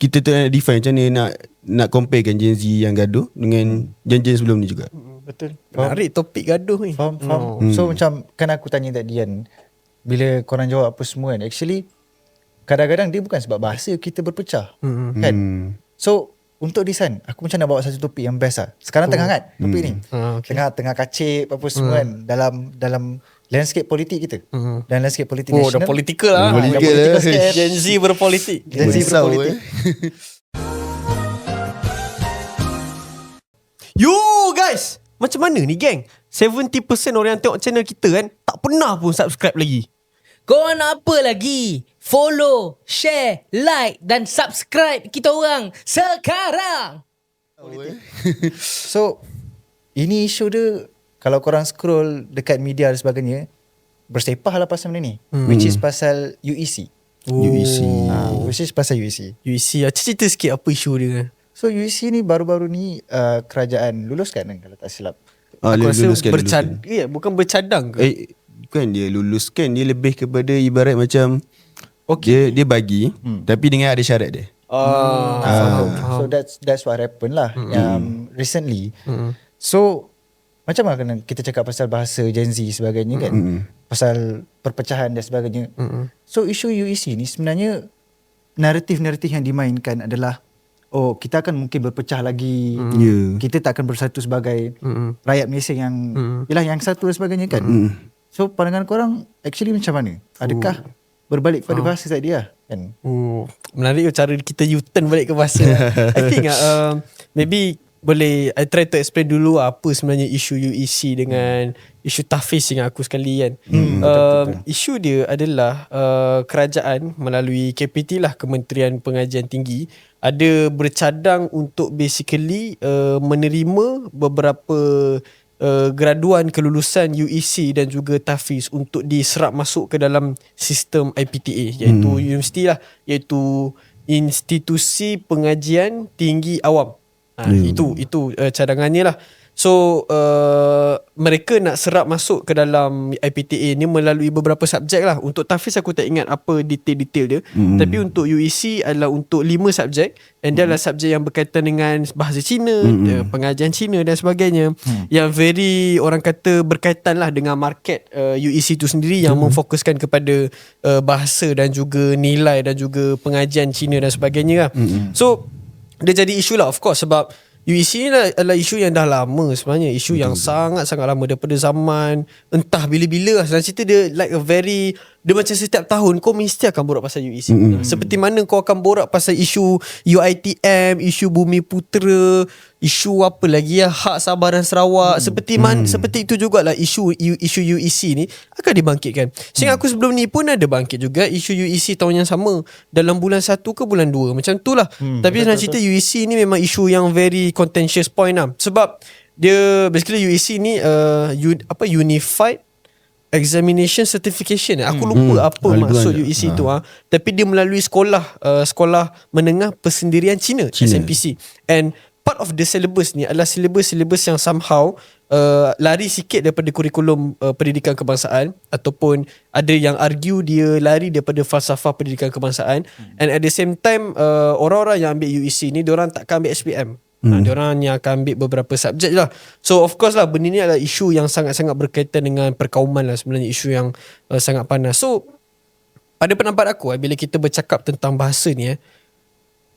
kita tak nak define macam mana nak comparekan Gen Z yang gaduh dengan gen-gen sebelum ni juga. Betul. Menarik topik gaduh ni. Faham? So macam kan aku tanya tadi kan, bila korang jawab apa semua kan, actually kadang-kadang dia bukan sebab bahasa kita berpecah kan. So untuk this kan, aku macam nak bawa satu topik yang best lah. Sekarang tengah hangat topik ni. Okay. Tengah kacip apa semua kan dalam landscape politik kita. Dan landscape politik nasional. Dah political lah. Political dah lah. sikit. Gen Z berpolitik. Gen Z berpolitik. You guys, macam mana ni geng? 70% orang yang tengok channel kita kan tak pernah pun subscribe lagi. Korang nak apa lagi? Follow, share, like dan subscribe kita orang sekarang. So ini isu dia, kalau korang scroll dekat media dan sebagainya, bersepah lah pasal benda ni, which is pasal UEC. UEC. Which is pasal UEC. UEC, cerita sikit apa isu dia kan? So UEC ni baru-baru ni kerajaan luluskan kan, kalau tak silap. Aku rasa luluskan. Ya, bukan bercadang ke? Bukan dia luluskan, dia lebih kepada ibarat macam dia bagi tapi dengan ada syarat dia. So that's what happened lah recently. So macam mana kena kita cakap pasal bahasa Gen Z sebagainya kan, pasal perpecahan dan sebagainya. So isu UEC ni sebenarnya naratif-naratif yang dimainkan adalah kita akan mungkin berpecah lagi. Kita tak akan bersatu sebagai rakyat Malaysia yang yalah yang satu dan sebagainya kan. So pandangan korang actually macam mana? Adakah berbalik pada bahasa tadi lah kan? Menarik cara kita U-turn balik ke bahasa. I think maybe boleh I try to explain dulu apa sebenarnya isu UEC dengan isu tahfiz yang aku sekali kan. Isu dia adalah kerajaan melalui KPT lah, Kementerian Pengajian Tinggi, ada bercadang untuk basically menerima beberapa graduan kelulusan UEC dan juga tahfiz untuk diserap masuk ke dalam sistem IPTA, iaitu universiti lah, iaitu Institusi Pengajian Tinggi Awam. Itu cadangannya lah. So mereka nak serap masuk ke dalam IPTA ni melalui beberapa subjek lah. Untuk tahfiz aku tak ingat apa detail-detail dia, tapi untuk UEC adalah untuk 5 subjek, and dia adalah subjek yang berkaitan dengan bahasa Cina, pengajian Cina dan sebagainya, yang very orang kata berkaitan lah dengan market UEC tu sendiri, yang memfokuskan kepada bahasa dan juga nilai dan juga pengajian Cina dan sebagainya lah. So dia jadi isu lah, of course, sebab UEC ni adalah isu yang dah lama sebenarnya. Isu yang sangat-sangat lama, daripada zaman entah bila-bila lah. Sebenarnya cerita dia like a very, dia macam setiap tahun kau mesti akan borak pasal UEC. Seperti mana kau akan borak pasal isu UiTM, isu Bumi Putera, isu apa lagi ya, Hak Sabah dan Sarawak. Seperti itu jugalah isu UEC ni akan dibangkitkan. Sehingga aku sebelum ni pun ada bangkit juga isu UEC tahun yang sama, dalam bulan 1 ke bulan 2 macam tu lah. Tapi sebenarnya cerita UEC ni memang isu yang very contentious point lah. Sebab dia basically UEC ni Unified Examination Certification. Aku lupa apa maksud UEC tu. Tapi dia melalui sekolah menengah persendirian Cina. SMPC. And part of the syllabus ni adalah syllabus yang somehow lari sikit daripada kurikulum pendidikan kebangsaan, ataupun ada yang argue dia lari daripada falsafah pendidikan kebangsaan. And at the same time orang-orang yang ambil UEC ni, diorang takkan ambil SPM. Diorang yang akan ambil beberapa subjek lah. So of course lah, benda ni adalah isu yang sangat-sangat berkaitan dengan perkauman lah sebenarnya, isu yang sangat panas. So pada pendapat aku, bila kita bercakap tentang bahasa ni,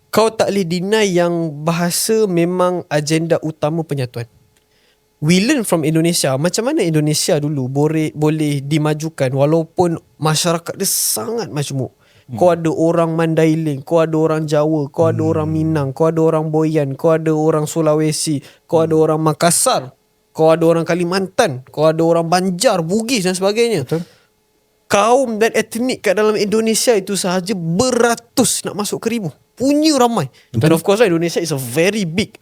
kau tak boleh deny yang bahasa memang agenda utama penyatuan. We learn from Indonesia, macam mana Indonesia dulu boleh dimajukan walaupun masyarakat dia sangat majmuk. Kau ada orang Mandailing, kau ada orang Jawa, kau ada orang Minang, kau ada orang Boyan, kau ada orang Sulawesi, kau ada orang Makassar, kau ada orang Kalimantan, kau ada orang Banjar, Bugis dan sebagainya. Betul. kaum dan etnik kat dalam Indonesia itu sahaja beratus nak masuk ke ribu. Punya ramai. And of course Indonesia is a very big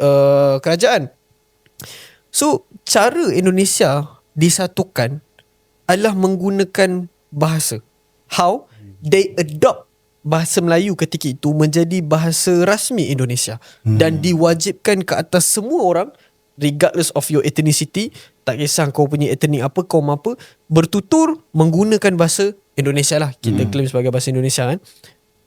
kerajaan. So cara Indonesia disatukan adalah menggunakan bahasa. How? They adopt bahasa Melayu ketika itu menjadi bahasa rasmi Indonesia dan diwajibkan ke atas semua orang regardless of your ethnicity, tak kisah kau punya etnik apa, kaum apa, bertutur menggunakan bahasa Indonesia lah. Kita claim sebagai bahasa Indonesia kan.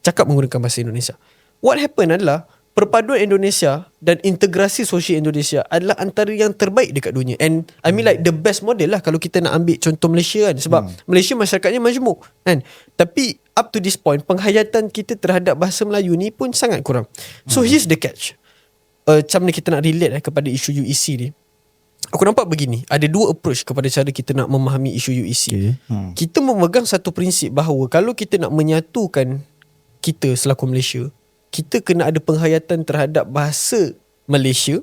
Cakap menggunakan bahasa Indonesia. What happened adalah perpaduan Indonesia dan integrasi sosial Indonesia adalah antara yang terbaik dekat dunia. And I mean like the best model lah kalau kita nak ambil contoh Malaysia kan. Sebab Malaysia masyarakatnya majmuk kan. Tapi up to this point, penghayatan kita terhadap bahasa Melayu ni pun sangat kurang. So here's the catch. Macam mana kita nak relate kepada isu UEC ni. Aku nampak begini, ada dua approach kepada cara kita nak memahami isu UEC. Kita memegang satu prinsip bahawa kalau kita nak menyatukan kita selaku Malaysia, kita kena ada penghayatan terhadap bahasa Malaysia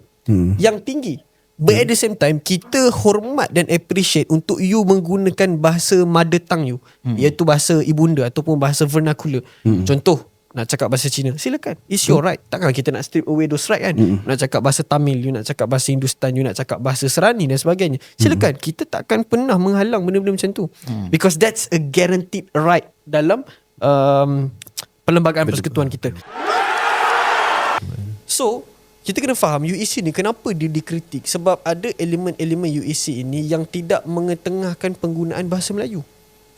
yang tinggi. But at the same time, kita hormat dan appreciate untuk you menggunakan bahasa mother tongue you, iaitu bahasa ibunda ataupun bahasa vernacular. Contoh, nak cakap bahasa Cina, silakan. It's your right. Takkan kita nak strip away those right kan. Nak cakap bahasa Tamil, you nak cakap bahasa Hindustan, you nak cakap bahasa Serani dan sebagainya. Silakan. Kita takkan pernah menghalang benda-benda macam tu. Because that's a guaranteed right dalam perlembagaan persekutuan kita. So kita kena faham UEC ni kenapa dia dikritik. Sebab ada elemen-elemen UEC ini yang tidak mengetengahkan penggunaan bahasa Melayu.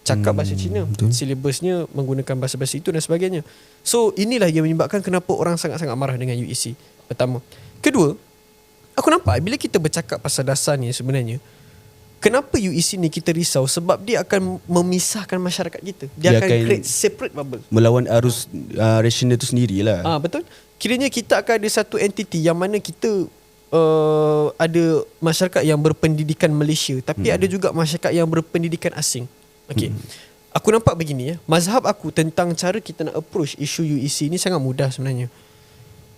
Cakap bahasa Cina, silibusnya menggunakan bahasa-bahasa itu dan sebagainya. So inilah yang menyebabkan kenapa orang sangat-sangat marah dengan UEC. Pertama. Kedua, aku nampak bila kita bercakap pasal dasar ni sebenarnya, kenapa UEC ni kita risau? Sebab dia akan memisahkan masyarakat kita. Dia akan create separate bubble. Melawan arus rasional tu sendirilah. Betul. Kiranya kita akan ada satu entiti yang mana kita ada masyarakat yang berpendidikan Malaysia, tapi ada juga masyarakat yang berpendidikan asing. Okay. Aku nampak begini ya. Mazhab aku tentang cara kita nak approach isu UEC ni sangat mudah sebenarnya.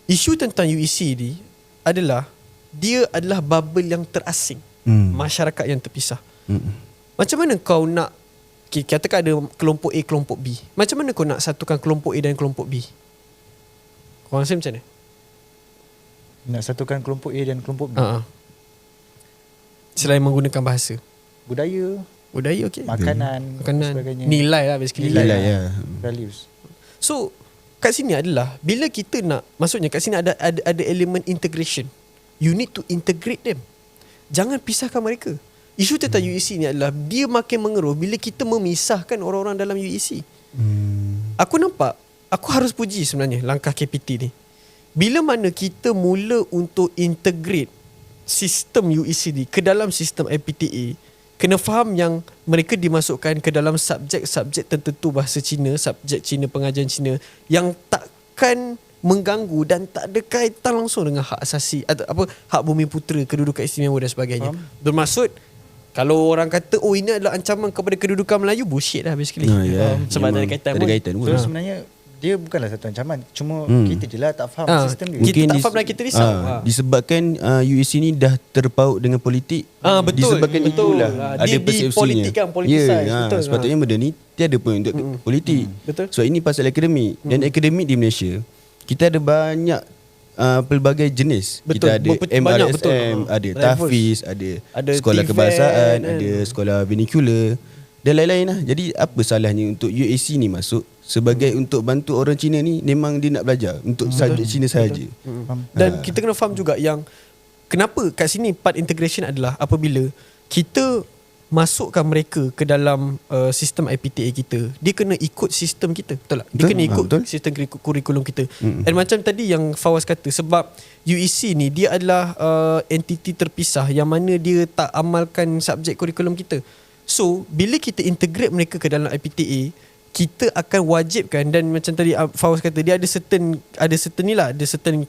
Isu tentang UEC ni adalah dia adalah bubble yang terasing. Masyarakat yang terpisah. Macam mana kau nak katakan ada kelompok A, kelompok B. Macam mana kau nak satukan kelompok A dan kelompok B? Kau rasa macam mana? Nak satukan kelompok A dan kelompok B. Selain menggunakan bahasa. Budaya, okay. Makanan sebagainya. Nilai lah basically. Nilai ya. Values. So kat sini adalah bila kita nak, maksudnya kat sini ada elemen integration. You need to integrate them. Jangan pisahkan mereka. Isu tentang UEC ni adalah dia makin mengeruh bila kita memisahkan orang-orang dalam UEC. Aku nampak, aku harus puji sebenarnya langkah KPT ni. Bila mana kita mula untuk integrate sistem UEC ni ke dalam sistem IPTA, kena faham yang mereka dimasukkan ke dalam subjek-subjek tertentu bahasa Cina, subjek Cina, pengajian Cina yang takkan mengganggu dan tak ada kaitan langsung dengan hak asasi atau hak bumi putera, kedudukan istimewa dan sebagainya. Bermaksud kalau orang kata ini adalah ancaman kepada kedudukan Melayu, bullshit lah basically. Sebab tak ada kaitan pun. So sebenarnya dia bukanlah satu ancaman, cuma kita je lah tak faham sistem dia. Kita tak faham dan kita risau. Disebabkan UEC ni dah terpaut dengan politik. Betul. Disebabkan itulah ada persepsinya. Dipolitikkan, politisize. Betul. Sepatutnya benda ni tiada pun untuk politik. Betul. So ini pasal akademik. Dan akademik di Malaysia, kita ada banyak pelbagai jenis. Betul. Kita ada MRSM, ada Tafiz, ada sekolah kebahasaan, ada sekolah vernacular dan lain-lain lah. Jadi apa salahnya untuk UAC ni masuk sebagai untuk bantu orang Cina ni, memang dia nak belajar untuk subjek Cina sahaja. Dan kita kena faham juga yang kenapa kat sini part integration adalah apabila kita masukkan mereka ke dalam sistem IPTA kita, dia kena ikut sistem kita, betul tak? Dia kena ikut sistem kurikulum kita. Dan macam tadi yang Fawaz kata, sebab UEC ni dia adalah entiti terpisah yang mana dia tak amalkan subjek kurikulum kita. So bila kita integrate mereka ke dalam IPTA, kita akan wajibkan, dan macam tadi Fawaz kata, dia ada certain ni lah, ada certain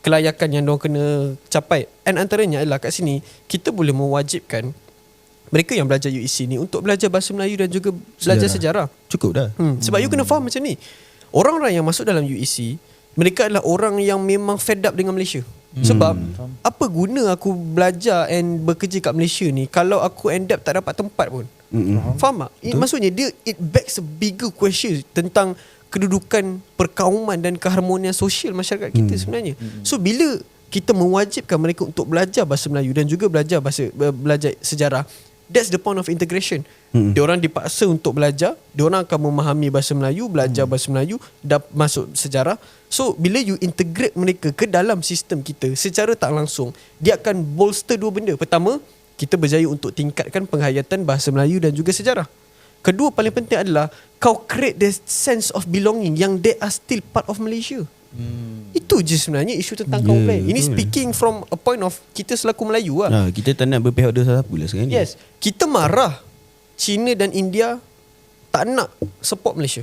kelayakan yang diorang kena capai. And antaranya adalah kat sini kita boleh mewajibkan mereka yang belajar UEC ni untuk belajar bahasa Melayu dan juga belajar sejarah. Cukup dah. Sebab you kena faham macam ni. Orang-orang yang masuk dalam UEC, mereka adalah orang yang memang fed up dengan Malaysia. Sebab apa guna aku belajar and bekerja kat Malaysia ni kalau aku end up tak dapat tempat pun. Faham tak? Maksudnya dia it begs a bigger question tentang kedudukan perkauman dan keharmonian sosial masyarakat kita sebenarnya. So bila kita mewajibkan mereka untuk belajar bahasa Melayu dan juga belajar sejarah, that's the point of integration. Diorang dipaksa untuk belajar, diorang akan memahami bahasa Melayu, belajar bahasa Melayu, dah masuk sejarah. So bila you integrate mereka ke dalam sistem kita secara tak langsung, dia akan bolster dua benda. Pertama, kita berjaya untuk tingkatkan penghayatan bahasa Melayu dan juga sejarah. Kedua, paling penting adalah kau create the sense of belonging yang they are still part of Malaysia. Itu je sebenarnya isu tentang kaum lain. Ini speaking from a point of kita selaku Melayu lah. Kita tak nak berpihak pada siapa lah sekarang ni. Yes, kita marah China dan India tak nak support Malaysia.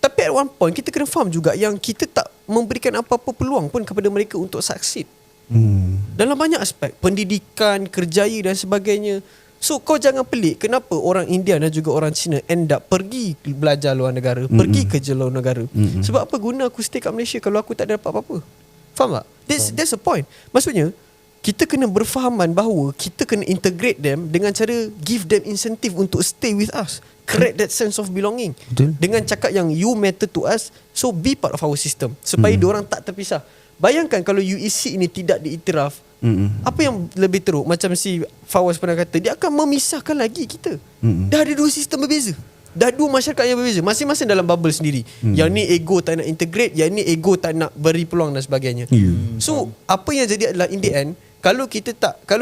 Tapi at one point kita kena faham juga yang kita tak memberikan apa-apa peluang pun kepada mereka untuk succeed. Dalam banyak aspek, pendidikan, kerjaya dan sebagainya. So kau jangan pelik kenapa orang India dan juga orang Cina end up pergi belajar luar negara, pergi kerja luar negara. Sebab apa guna aku stay kat Malaysia kalau aku tak dapat apa-apa? Faham tak? That's the point. Maksudnya kita kena berfahaman bahawa kita kena integrate them dengan cara give them incentive untuk stay with us. Create that sense of belonging. Betul. Dengan cakap yang you matter to us, so be part of our system supaya diorang tak terpisah. Bayangkan kalau UEC ini tidak diiktiraf, apa yang lebih teruk, macam si Fawaz pernah kata, dia akan memisahkan lagi kita. Dah ada dua sistem berbeza, dah dua masyarakat yang berbeza, masing-masing dalam bubble sendiri. Yang ni ego tak nak integrate, yang ni ego tak nak beri peluang dan sebagainya. So apa yang jadi adalah in the end, kalau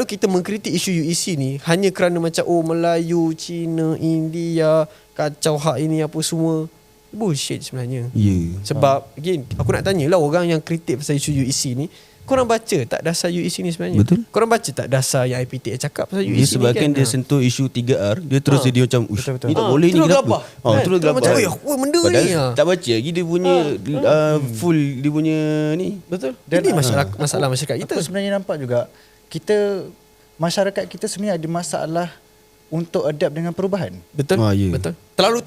kita mengkritik isu UEC ni hanya kerana macam Melayu, Cina, India kacau hak ini apa semua, bullshit sebenarnya. Sebab again, aku nak tanyalah orang yang kritik pasal isu UEC ni, korang baca tak dasar UEC ni sebenarnya? Betul. Korang baca tak dasar yang IPTA cakap pasal UEC Dia ni sebabkan kan? dia sentuh isu 3R, dia terus dia macam Betul-betul. ni tak boleh ni terus kenapa? gelabah. Terus Terus gelabah. macam, benda Padahal ni tak baca lagi dia punya full dia punya ni. Betul. Dan, Ini masalah masyarakat kita. Aku sebenarnya nampak juga masyarakat kita sebenarnya ada masalah untuk adapt dengan perubahan. Betul. Ya. Betul. Terlalu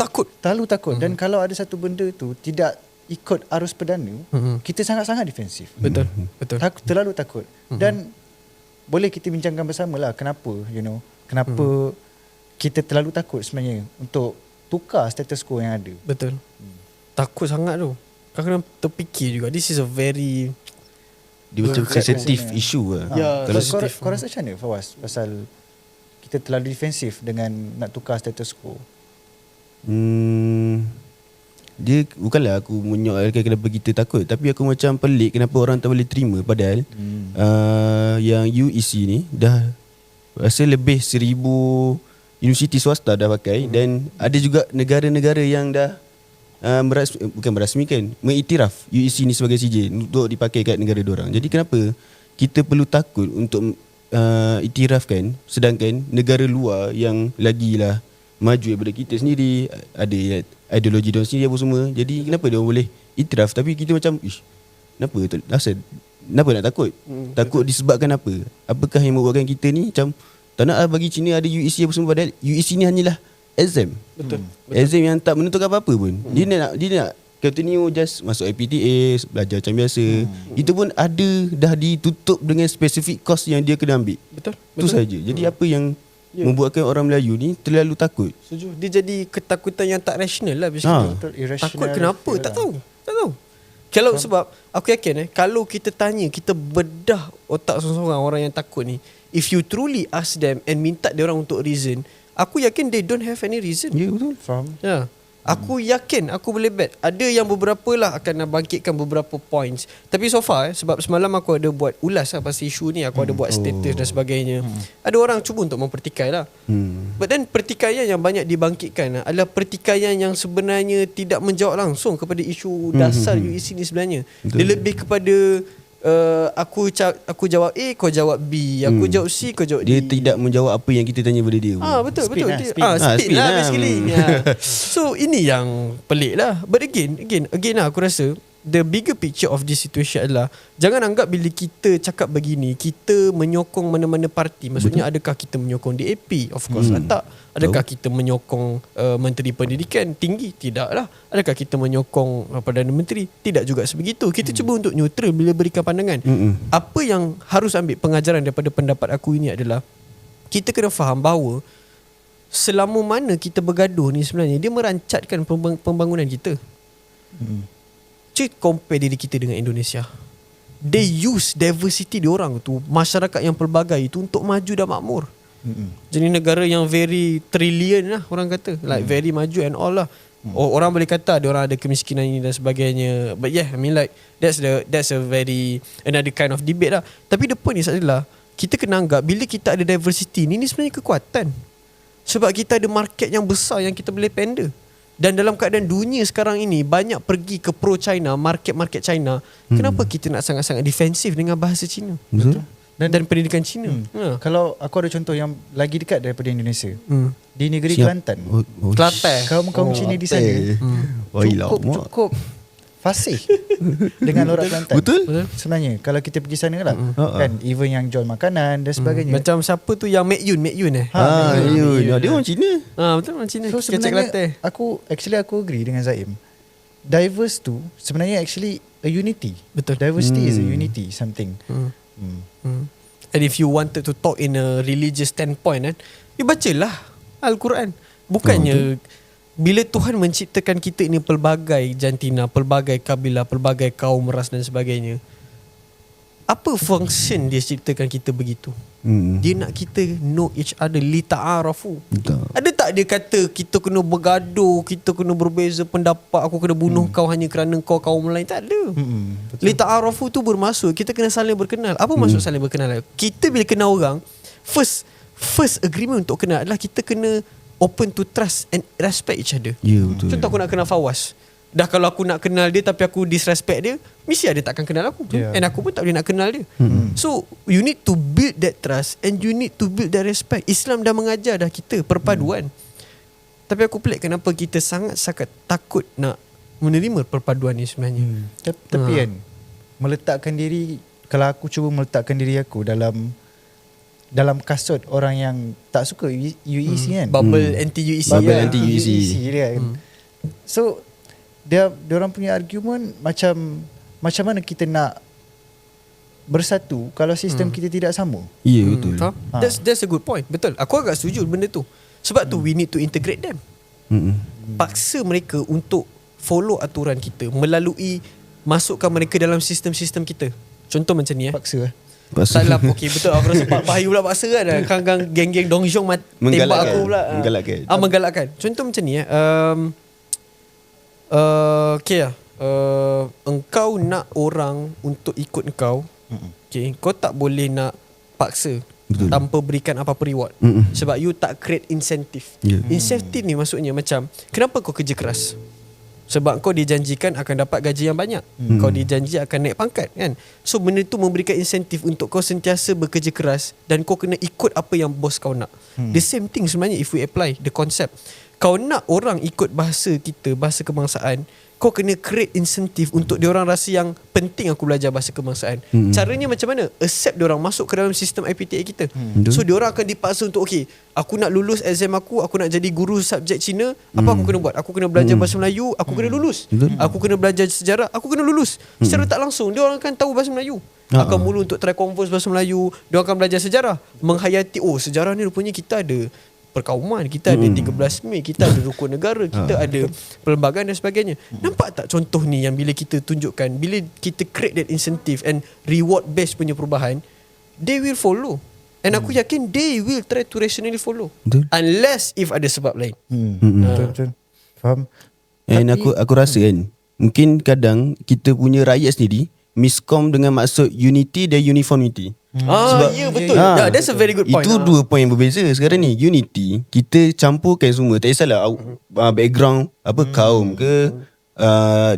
takut. Dan kalau ada satu benda tu tidak ikut arus perdana, kita sangat-sangat defensif. Betul. Terlalu takut. Dan boleh kita bincangkan bersamalah kenapa kita terlalu takut sebenarnya untuk tukar status quo yang ada. Betul. Takut sangat tu. Kau kena terfikir juga. This is a very Dia macam sensitive issue lah. Ya, Kalau sensitive. kau rasa macam mana Fawaz pasal kita terlalu defensif dengan nak tukar status quo? Dia bukanlah aku menyoalkan kenapa kita takut, tapi aku macam pelik kenapa orang tak boleh terima. Padahal yang UEC ni dah rasa lebih 1000 universiti swasta dah pakai, dan ada juga negara-negara yang dah bukan merasmikan, mengiktiraf UEC ni sebagai CJ untuk dipakai kat negara diorang. Jadi kenapa kita perlu takut untuk iktirafkan, sedangkan negara luar yang lagilah maju daripada kita sendiri, ada ideologi diorang sendiri apa semua. Jadi kenapa dia boleh iktiraf tapi kita macam kenapa tu? Kenapa nak takut? Takut disebabkan apa? Apakah yang membuatkan kita ni macam tak nak bagi Cina ada UEC apa semua, padahal UEC ni hanyalah exam. Betul. Exam yang tak menentukan apa-apa pun. Dia nak continue just masuk IPTA, belajar macam biasa. Itu pun dah ditutup dengan spesifik course yang dia kena ambil. Betul. Itu saja. Jadi apa yang membuatkan orang Melayu ni terlalu takut? Setuju. Dia jadi ketakutan yang tak rasional lah basically. Betul, irrational. Takut kenapa? Tak tahu. Kalau sebab aku yakin kalau kita tanya, kita bedah otak seorang orang yang takut ni, if you truly ask them and minta dia orang untuk reason, aku yakin they don't have any reason. Ya, betul. Faham? Ya. Aku yakin, aku boleh bet ada yang beberapa lah akan bangkitkan beberapa points. Tapi so far sebab semalam aku ada buat ulas lah pasal isu ni, aku ada buat status dan sebagainya. Ada orang cuba untuk mempertikai lah. But then pertikaian yang banyak dibangkitkan adalah pertikaian yang sebenarnya tidak menjawab langsung kepada isu dasar UEC ni sebenarnya. Dia lebih kepada aku jawab A, kau jawab B, aku jawab C, kau jawab D. Dia tidak menjawab apa yang kita tanya pada dia. Betul. Spin lah, Dia- spin. Spin Spin lah lah. basically. So ini yang pelik lah. But again lah, aku rasa the bigger picture of this situation adalah jangan anggap bila kita cakap begini kita menyokong mana-mana parti. Maksudnya adakah kita menyokong DAP? Of course tak. Adakah kita menyokong Menteri Pendidikan Tinggi? Tidaklah. Adakah kita menyokong Perdana Menteri? Tidak juga sebegitu. Kita cuba untuk neutral bila berikan pandangan. Apa yang harus ambil pengajaran daripada pendapat aku ini adalah kita kena faham bahawa selama mana kita bergaduh ni sebenarnya dia merancatkan pembangunan kita. Cuba compare diri kita dengan Indonesia. They use diversity diorang tu, masyarakat yang pelbagai tu untuk maju dan makmur. Jadi negara yang very trillion lah orang kata, like very maju and all lah. Orang boleh kata diorang ada kemiskinan ini dan sebagainya, but yeah, I mean like that's a very another kind of debate lah. Tapi the point is adalah kita kena anggap bila kita ada diversity ni sebenarnya kekuatan. Sebab kita ada market yang besar yang kita boleh pander. Dan dalam keadaan dunia sekarang ini banyak pergi ke pro China, market China. Kenapa kita nak sangat-sangat defensif dengan bahasa Cina? Betul. Dan pendidikan Cina. Kalau aku ada contoh yang lagi dekat daripada Indonesia, di negeri Kelantan, Kelantan. kaum Cina di sana cukup fasih dengan orang Kelantan. Betul? Sebenarnya kalau kita pergi sana lah, kan, even yang jual makanan dan sebagainya. Macam siapa tu yang Mek Yun eh? Dia orang Cina. Betul orang Cina. So Kecil sebenarnya Kelantan. aku agree dengan Zaim. Diverse tu sebenarnya actually a unity. Betul. Diversity is a unity something. And if you wanted to talk in a religious standpoint kan, you bacalah Al-Quran. Bukannya bila Tuhan menciptakan kita ini pelbagai jantina, pelbagai kabilah, pelbagai kaum, ras dan sebagainya, apa function dia ciptakan kita begitu? Dia nak kita know each other, li ta'arafu. Ada tak dia kata kita kena bergaduh, kita kena berbeza pendapat, aku kena bunuh kau hanya kerana kau kaum lain? Tak ada. Li ta'arafu tu bermaksud kita kena saling berkenal. Apa maksud saling berkenal? Kita bila kenal orang, first agreement untuk kenal adalah kita kena open to trust and respect each other. Ya, betul. Contoh aku nak kenal Fawaz. Dah kalau aku nak kenal dia tapi aku disrespect dia, mesti dia takkan kenal aku. And aku pun tak boleh nak kenal dia. So you need to build that trust and you need to build that respect. Islam dah mengajar dah kita perpaduan. Tapi aku pelik kenapa kita sangat-sangat takut nak menerima perpaduan ni sebenarnya. Tapi kan meletakkan diri, kalau aku cuba meletakkan diri aku dalam kasut orang yang tak suka UEC kan, Bubble anti-UEC. Bubble lah. anti-UEC. dia kan. So dia orang punya argument macam mana kita nak bersatu kalau sistem kita tidak sama. Ya, betul. That's a good point. Betul. Aku agak setuju benda tu. Sebab tu we need to integrate them. Paksa mereka untuk follow aturan kita melalui masukkan mereka dalam sistem-sistem kita. Contoh macam ni Paksa Taklah, okay, betul. Aku rasa Pak Bahayu pula paksa kan. Kan geng-geng Dongjong tembak aku pula. Menggalakkan. Contoh macam ni okay lah. Engkau nak orang untuk ikut engkau. Okay, kau tak boleh nak paksa. Betul. Tanpa berikan apa-apa reward. Sebab you tak create incentive. Incentive ni maksudnya macam, kenapa kau kerja keras? Sebab kau dijanjikan akan dapat gaji yang banyak. Kau dijanji akan naik pangkat kan. So benda tu memberikan insentif untuk kau sentiasa bekerja keras dan kau kena ikut apa yang bos kau nak. The same thing sebenarnya if we apply the concept. Kau nak orang ikut bahasa kita, bahasa kebangsaan, kau kena create insentif untuk diorang rasa yang penting aku belajar bahasa kebangsaan. Caranya macam mana? Accept diorang masuk ke dalam sistem IPTA kita. So diorang akan dipaksa untuk, okay, aku nak lulus exam aku nak jadi guru subjek Cina, apa aku kena buat? Aku kena belajar bahasa Melayu, aku kena lulus. Aku kena belajar sejarah, aku kena lulus. Secara tak langsung diorang akan tahu bahasa Melayu. Akan mula untuk try converse bahasa Melayu. Diorang akan belajar sejarah, menghayati, oh sejarah ni rupanya kita ada perkauman, kita ada 13 Mei, kita ada rukun negara, kita ada perlembagaan dan sebagainya. Nampak tak contoh ni yang bila kita tunjukkan, bila kita create that incentive and reward based punya perubahan, they will follow. And aku yakin they will try to rationally follow. Unless if ada sebab lain. Betul. Faham? And aku rasa kan, mungkin kadang kita punya rakyat sendiri miscom dengan maksud unity dan uniformity. Ya betul. That's a very good point. Itu dua point yang berbeza. Sekarang ni unity, kita campurkan semua. Tak kisahlah background apa kaum ke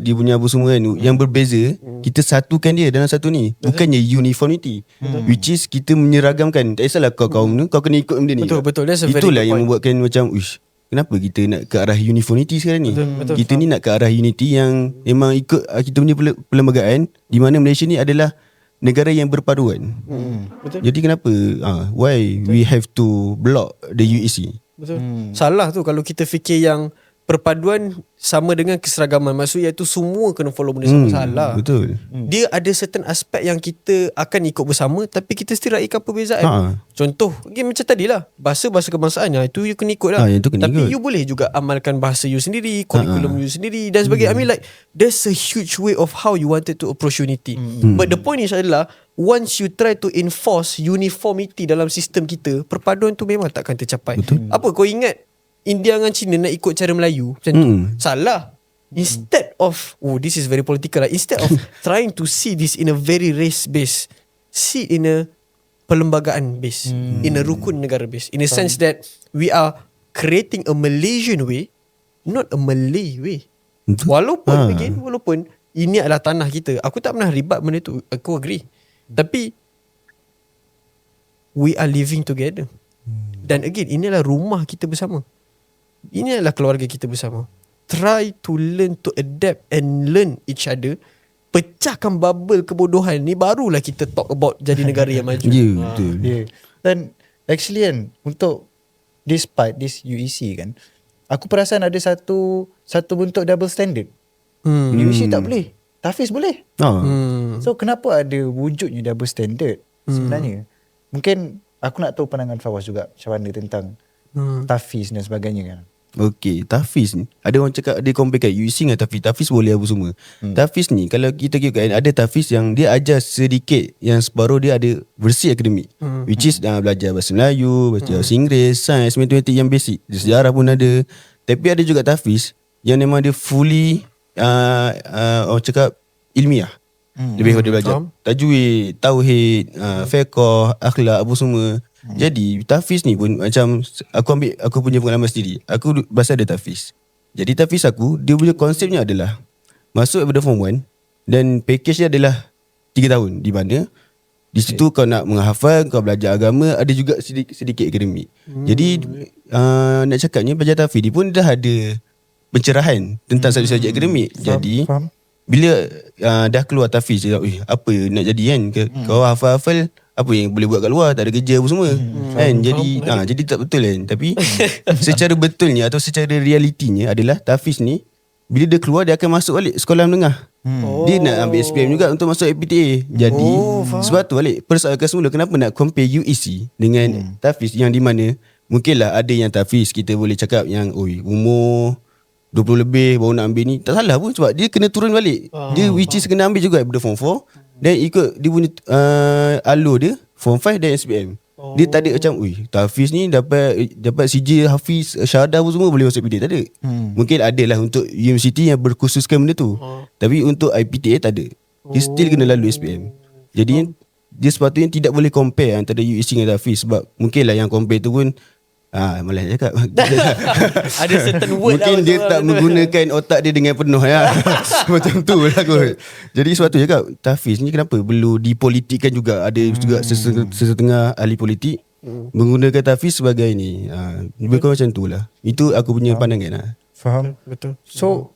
dia punya apa semua kan, yang berbeza kita satukan dia dalam satu ni. Bukannya uniformity, which is kita menyeragamkan. Tak kisahlah kau kaum ni, kau kena ikut benda ni. Betul. That's a very itulah good yang point. membuatkan macam kenapa kita nak ke arah uniformity sekarang ni? Betul. Kita ni nak ke arah unity yang memang ikut kita punya perlembagaan, di mana Malaysia ni adalah negara yang berpaduan. Jadi kenapa why we have to block the UEC? Betul. Salah tu kalau kita fikir yang perpaduan sama dengan keseragaman. Maksudnya iaitu semua kena follow benda sama. Salah. Betul. Dia ada certain aspek yang kita akan ikut bersama, tapi kita still raikan perbezaan. Contoh macam tadi lah, bahasa kebangsaan, itu you kena ikut lah. Yang tu kena tapi ikut. you boleh juga amalkan bahasa you sendiri, kurikulum you sendiri dan sebagainya. I mean like there's a huge way of how you wanted to approach unity. But the point is adalah once you try to enforce uniformity dalam sistem kita, perpaduan tu memang takkan tercapai. Apa kau ingat India dengan China nak ikut cara Melayu macam tu? Salah. Instead of this is very political lah. Instead of trying to see this in a very race based, see in a perlembagaan based, in a rukun negara based, in a sense that we are creating a Malaysian way, not a Malay way. Walaupun ini adalah tanah kita, aku tak pernah ribat benda tu, aku agree. Tapi we are living together. Dan again, inilah rumah kita bersama. Ini adalah keluarga kita bersama. Try to learn to adapt and learn each other. Pecahkan bubble kebodohan ni, barulah kita talk about jadi negara yang maju. Betul. Dan actually kan, untuk this part, this UEC kan, aku perasan ada satu bentuk double standard. UEC tak boleh, Tafiz boleh. So kenapa ada wujudnya double standard sebenarnya? Mungkin aku nak tahu pandangan Fawaz juga macam mana tentang Tafiz dan sebagainya kan. Okay, Tafiz ni ada orang cakap, dia comparekan UEC dengan Tafiz. Tafiz boleh apa semua. Tafiz ni kalau kita kira kan, ada Tafiz yang dia ajar sedikit, yang separuh dia ada versi akademik, which is belajar bahasa Melayu, belajar bahasa Inggeris, sains, matematik yang basic, sejarah pun ada. Tapi ada juga Tafiz yang memang dia fully orang cakap ilmiah. Lebih pada belajar tajwid, tauhid, fiqh, akhlak apa semua. Jadi Tafiz ni pun macam aku punya pengalaman sendiri. Aku bahasa ada Tafiz. Jadi Tafiz aku, dia punya konsepnya adalah masuk daripada form 1 dan package dia adalah 3 tahun, di mana di situ kau nak menghafal, kau belajar agama, ada juga sedikit akademik. Jadi nak cakapnya belajar Tafiz ni pun dah ada pencerahan tentang subjek akademik. Jadi bila dah keluar Tafiz, apa nak jadi kan, kau hafal-hafal apa yang boleh buat kat luar, tak ada kerja apa semua kan. Jadi tak betul kan. Tapi secara betulnya atau secara realitinya adalah Tafiz ni bila dia keluar, dia akan masuk balik sekolah menengah. Dia nak ambil SPM juga untuk masuk FPTA. Jadi sebab tu balik persoalan semula, kenapa nak compare UEC dengan Tafiz, yang di mana mungkinlah ada yang Tafiz kita boleh cakap yang umur 20 lebih baru nak ambil ni, tak salah pun, sebab dia kena turun balik. Dia which is kena ambil juga daripada form 4 dan ikut dia punya alur dia form 5 dan SPM. Dia tak ada macam Tafiz ni dapat CJ, Hafiz, syahadah pun semua boleh masuk PTA, tak ada. Mungkin ada lah untuk universiti yang berkhususkan benda tu. Tapi untuk IPTA tak ada. Dia still kena lalu SPM. Jadi dia sepatutnya tidak boleh compare antara UEC dengan Tafiz, sebab mungkinlah yang compare tu pun malas cakap. Ada certain word mungkin dia tak menggunakan otak dia dengan penuh ya. Macam tu lah kot. Jadi sebab tu cakap Tafiz ni kenapa perlu dipolitikkan juga. Ada juga sesetengah ahli politik menggunakan Tafiz sebagai ni. Lebih kurang macam tu lah. Itu aku punya pandangan lah. Faham? Betul. So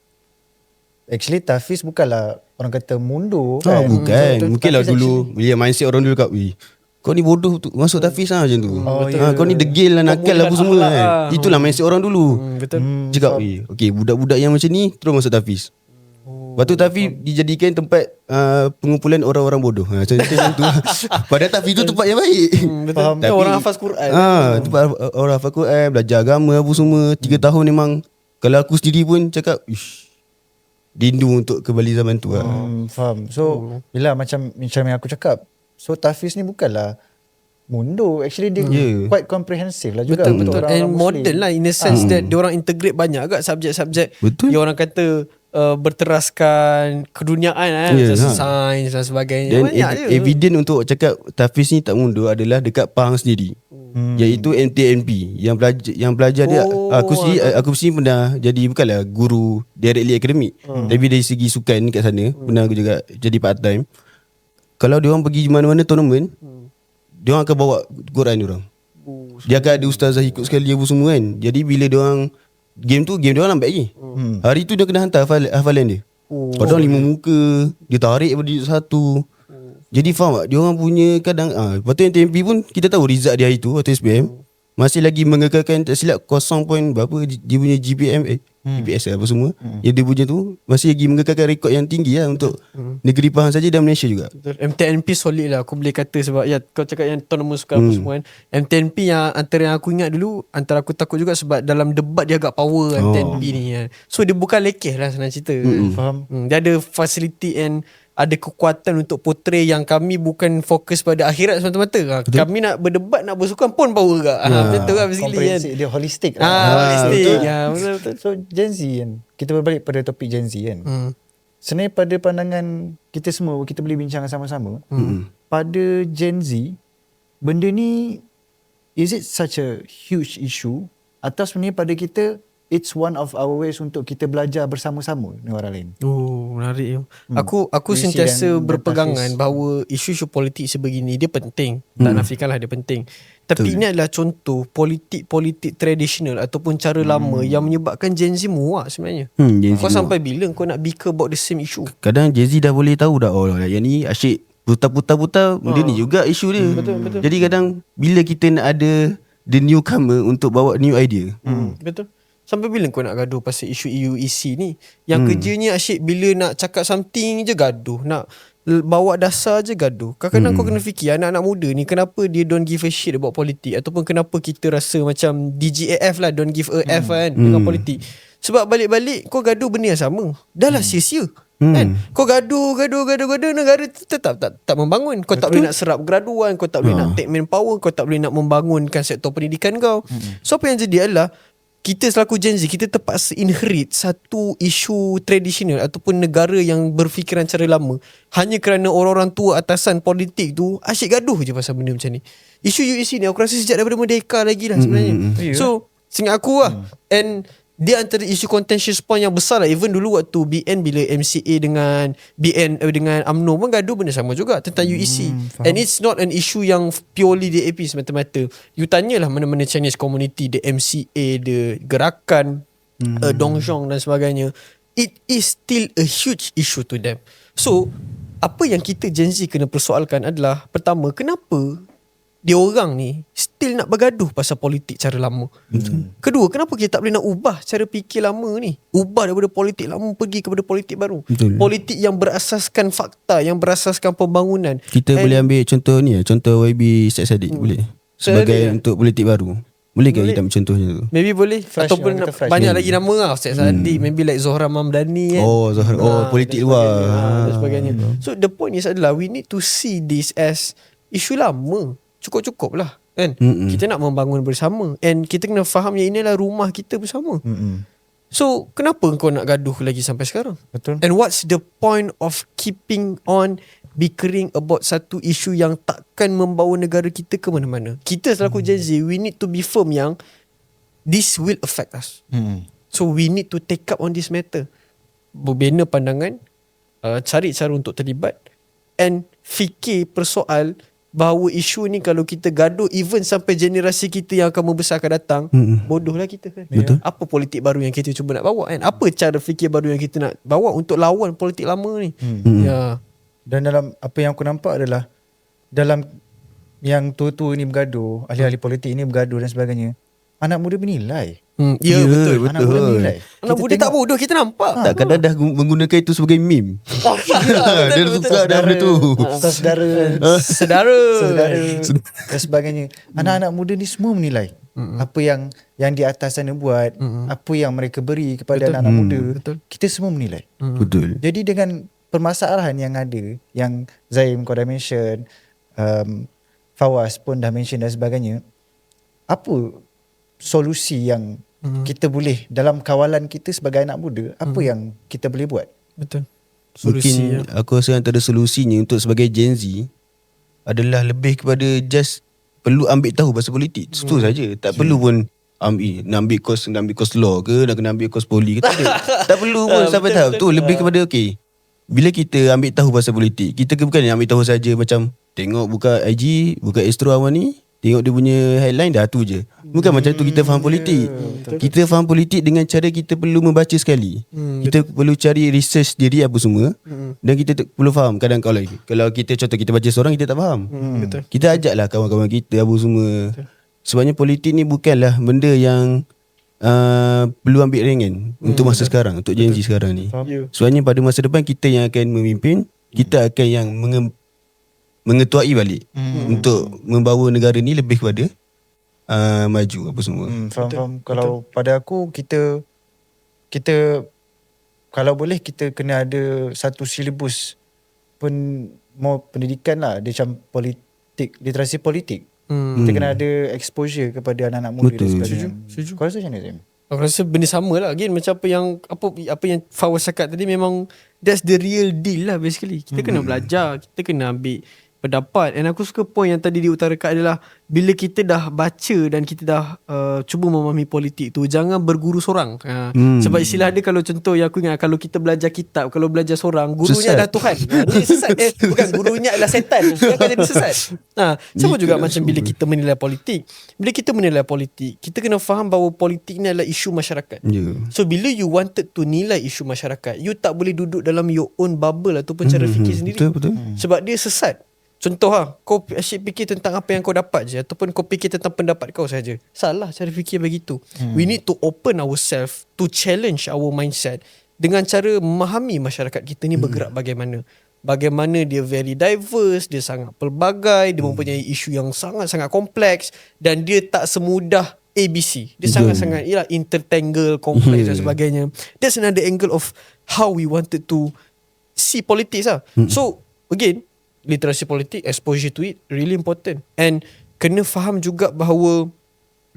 actually Tafiz bukanlah orang kata mundur kan. Bukan. Mungkinlah dulu bila mindset orang dulu kat kau ni bodoh tu, masuk Tafiz lah macam tu. Kau ni degil lah, nakal lah apa semua kan. Itulah mindset orang dulu. Betul. Cakap okay, budak-budak yang macam ni terus masuk Tafiz. Lepas tu Tafiz dijadikan tempat pengumpulan orang-orang bodoh. Macam tu. Padahal Tafiz tu tempat yang baik. Betul. Tapi, orang hafaz Quran. Tempat orang hafaz Quran, belajar agama apa semua. 3 tahun memang, kalau aku sendiri pun cakap rindu untuk kembali zaman tu lah. Faham. So bila macam yang aku cakap, so Tafiz ni bukanlah mundur. Actually dia quite comprehensive lah juga. Betul. And modern lah in a sense that diorang integrate banyak agak subjek-subjek yang orang kata berteraskan keduniaan macam sains dan sebagainya. Dan banyak je. evident untuk cakap Tafiz ni tak mundur adalah dekat Pahang sendiri. Iaitu MTNP yang belajar dia. Aku sendiri pernah jadi, bukanlah guru directly akademik, tapi dari segi sukan kat sana pernah aku juga jadi part time. Kalau diorang pergi mana-mana tournament, diorang akan bawa Quran diorang. Dia akan ada ustazah ikut sekali apa semua kan. Jadi bila diorang game diorang lambat lagi. Hari tu dia kena hantar hafalan dia. Padahal 5 muka, dia tarik daripada satu. Jadi faham tak? Diorang punya kadang lepas tu NTMP pun kita tahu result dia hari tu atau SPM masih lagi mengekalkan, tak silap 0. berapa dia punya GPM PPS apa semua. Yang dia punya tu masih lagi mengekalkan rekod yang tinggi lah untuk negeri Pahang saja dan Malaysia juga. Betul. MTNP solid lah, aku boleh kata, sebab ya kau cakap yang tournament sukan apa semua kan. MTNP yang antara yang aku ingat dulu, antara aku takut juga sebab dalam debat dia agak power MTNP ni kan. So dia bukan lekeh lah senang cerita. Faham. Dia ada facility and ada kekuatan untuk portray yang kami bukan fokus pada akhirat semata-mata. Kami nak berdebat, nak bersukan pun power juga. Macam tu kan basically kan. Comprehensive, dia holistic Holistic. betul. Ya, betul. So Gen Z kan, kita berbalik pada topik Gen Z kan. Sebenarnya pada pandangan kita semua, kita boleh bincang sama-sama. Pada Gen Z, benda ni, is it such a huge issue? Atau sebenarnya pada kita, it's one of our ways untuk kita belajar bersama-sama dengan orang lain? Oh, menarik. Aku Puisi sentiasa dan berpegangan tafis. bahawa isu-isu politik sebegini dia penting. Tak nafikanlah dia penting. Tapi ini adalah contoh politik tradisional ataupun cara lama yang menyebabkan Gen Z muak sebenarnya. Gen Z Kau muak. sampai bila kau nak bicker about the same issue? Kadang Gen Z dah boleh tahu dah, oh yang ni asyik putar-putar benda ni juga isu dia. Betul. Jadi kadang bila kita nak ada the newcomer untuk bawa new idea. Betul. Sampai bila kau nak gaduh pasal isu EUEC ni? Yang kerjanya asyik bila nak cakap something je gaduh. Nak bawa dasar je gaduh. Kadang-kadang kau kena fikir anak-anak muda ni kenapa dia don't give a shit about politik, ataupun kenapa kita rasa macam DGAF lah, don't give a F kan dengan politik. Sebab balik-balik kau gaduh benda yang sama. Dah lah sia-sia. Kan? Kau gaduh negara tetap tak membangun. Kau tak boleh nak serap graduan, kau tak boleh nak take manpower, kau tak boleh nak membangunkan sektor pendidikan kau. So apa yang jadi adalah kita selaku Gen Z, kita terpaksa inherit satu isu tradisional ataupun negara yang berfikiran cara lama hanya kerana orang-orang tua atasan politik tu asyik gaduh je pasal benda macam ni. Isu UEC ni aku rasa sejak daripada Merdeka lagi lah sebenarnya. So seingat aku lah, and dia antara isu contentious point yang besar lah. Even dulu waktu BN bila MCA dengan BN dengan UMNO pun gaduh benda sama juga tentang UEC. And it's not an issue yang purely DAP semata-mata. You tanyalah mana-mana Chinese community, the MCA, the gerakan, Dongjong dan sebagainya. It is still a huge issue to them. So apa yang kita Gen Z kena persoalkan adalah, pertama, kenapa dia orang ni still nak bergaduh pasal politik cara lama. Kedua, kenapa kita tak boleh nak ubah cara fikir lama ni? Ubah daripada politik lama pergi kepada politik baru. Politik yang berasaskan fakta, yang berasaskan pembangunan. Kita boleh ambil contoh ni, contoh YB Syed Saddiq boleh. Sebagai untuk politik baru. Boleh ke kita ambil contohnya tu? Maybe boleh. Fresh, Ataupun kita fresh. banyak lagi nama lah. Ustaz Saddiq, maybe like Zohra Mamdani kan. Oh, Zohra. Politik dan luar. sebagainya. Dan sebagainya. So the point is adalah we need to see this as isu lama. Cukup-cukup lah kan. Kita nak membangun bersama, and kita kena faham yang inilah rumah kita bersama. So kenapa kau nak gaduh lagi sampai sekarang? Betul. And what's the point of keeping on bickering about satu isu yang takkan membawa negara kita ke mana-mana? Kita selaku Gen Z, we need to be firm yang this will affect us. So we need to take up on this matter. Berbina pandangan, cari cara untuk terlibat, and fikir persoal bahawa isu ni kalau kita gaduh even sampai generasi kita yang akan membesar akan datang, bodohlah kita kan. Betul. Apa politik baru yang kita cuba nak bawa kan? Apa cara fikir baru yang kita nak bawa untuk lawan politik lama ni? Ya. Dan dalam apa yang aku nampak adalah, dalam yang tua-tua ni bergaduh, ahli-ahli politik ni bergaduh dan sebagainya, anak muda bernilai. Ya, betul. Anak muda bernilai. Anak muda tak bodoh, kita nampak. Tak, kadang dah menggunakan itu sebagai meme. Dia suka dah benda tu. Saudara dan sebagainya. Anak-anak muda ni semua menilai apa yang di atas sana buat, apa yang mereka beri kepada anak-anak muda. Kita semua menilai. Betul. Jadi dengan permasalahan yang ada, yang Zaim kau dah mention, Fawaz pun dah mention dan sebagainya, apa solusi yang kita boleh dalam kawalan kita sebagai anak muda, apa yang kita boleh buat? Betul. Mungkin aku rasa antara solusinya untuk sebagai Gen Z adalah lebih kepada just perlu ambil tahu pasal politik. Itu saja. Tak perlu pun nak ambil kos law ke, nak kena ambil kos poli ke, tak ada. Tak perlu pun sampai tahap tu. Lebih kepada bila kita ambil tahu pasal politik, kita bukan ambil tahu saja macam tengok buka IG, buka Astro Awan ni, tengok dia punya headline dah tu je. Bukan macam tu kita faham politik. Kita faham politik dengan cara kita perlu membaca sekali. Kita perlu cari research diri apa semua. Dan kita perlu faham. Kadang kalau kita contoh kita baca seorang, kita tak faham. Kita ajaklah kawan-kawan kita apa semua. Sebabnya politik ni bukanlah benda yang perlu ambil ringan untuk masa sekarang, untuk Gen Z sekarang ni. Sebenarnya pada masa depan kita yang akan memimpin, kita akan yang mengetuai balik untuk membawa negara ni lebih kepada maju apa semua. Faham. Kalau pada aku kita kalau boleh kita kena ada satu silibus more pendidikan lah, dia macam politik, literasi politik. Kita kena ada exposure kepada anak-anak muda dan sebagainya. Setuju. Kau rasa macam mana, Zim? Aku rasa benda sama lah. Again, macam apa yang Fawaz cakap tadi, memang that's the real deal lah basically. Kita kena belajar, kita kena ambil pendapat. And aku suka point yang tadi diutarakan adalah bila kita dah baca dan kita dah cuba memahami politik tu, jangan berguru sorang. Sebab istilah dia, kalau contoh yang aku ingat, kalau kita belajar kitab, kalau belajar sorang, gurunya adalah Tuhan. Jadi sesat. Bukan, gurunya adalah setan. Dia akan jadi sesat. Sama juga macam bila kita menilai politik. Bila kita menilai politik, kita kena faham bahawa politik ni adalah isu masyarakat. So bila you wanted to nilai isu masyarakat, you tak boleh duduk dalam your own bubble ataupun cara fikir sendiri. Betul. Sebab dia sesat. Contoh kau asyik fikir tentang apa yang kau dapat je, ataupun kau fikir tentang pendapat kau saja. Salah cara fikir begitu. We need to open ourselves to challenge our mindset dengan cara memahami masyarakat kita ni bergerak bagaimana. Bagaimana dia very diverse, dia sangat pelbagai, dia mempunyai isu yang sangat-sangat kompleks, dan dia tak semudah ABC. Dia sangat-sangat intertangle, kompleks dan sebagainya. That's another angle of how we wanted to see politics lah. So again, literasi politik, exposure to it really important. And kena faham juga bahawa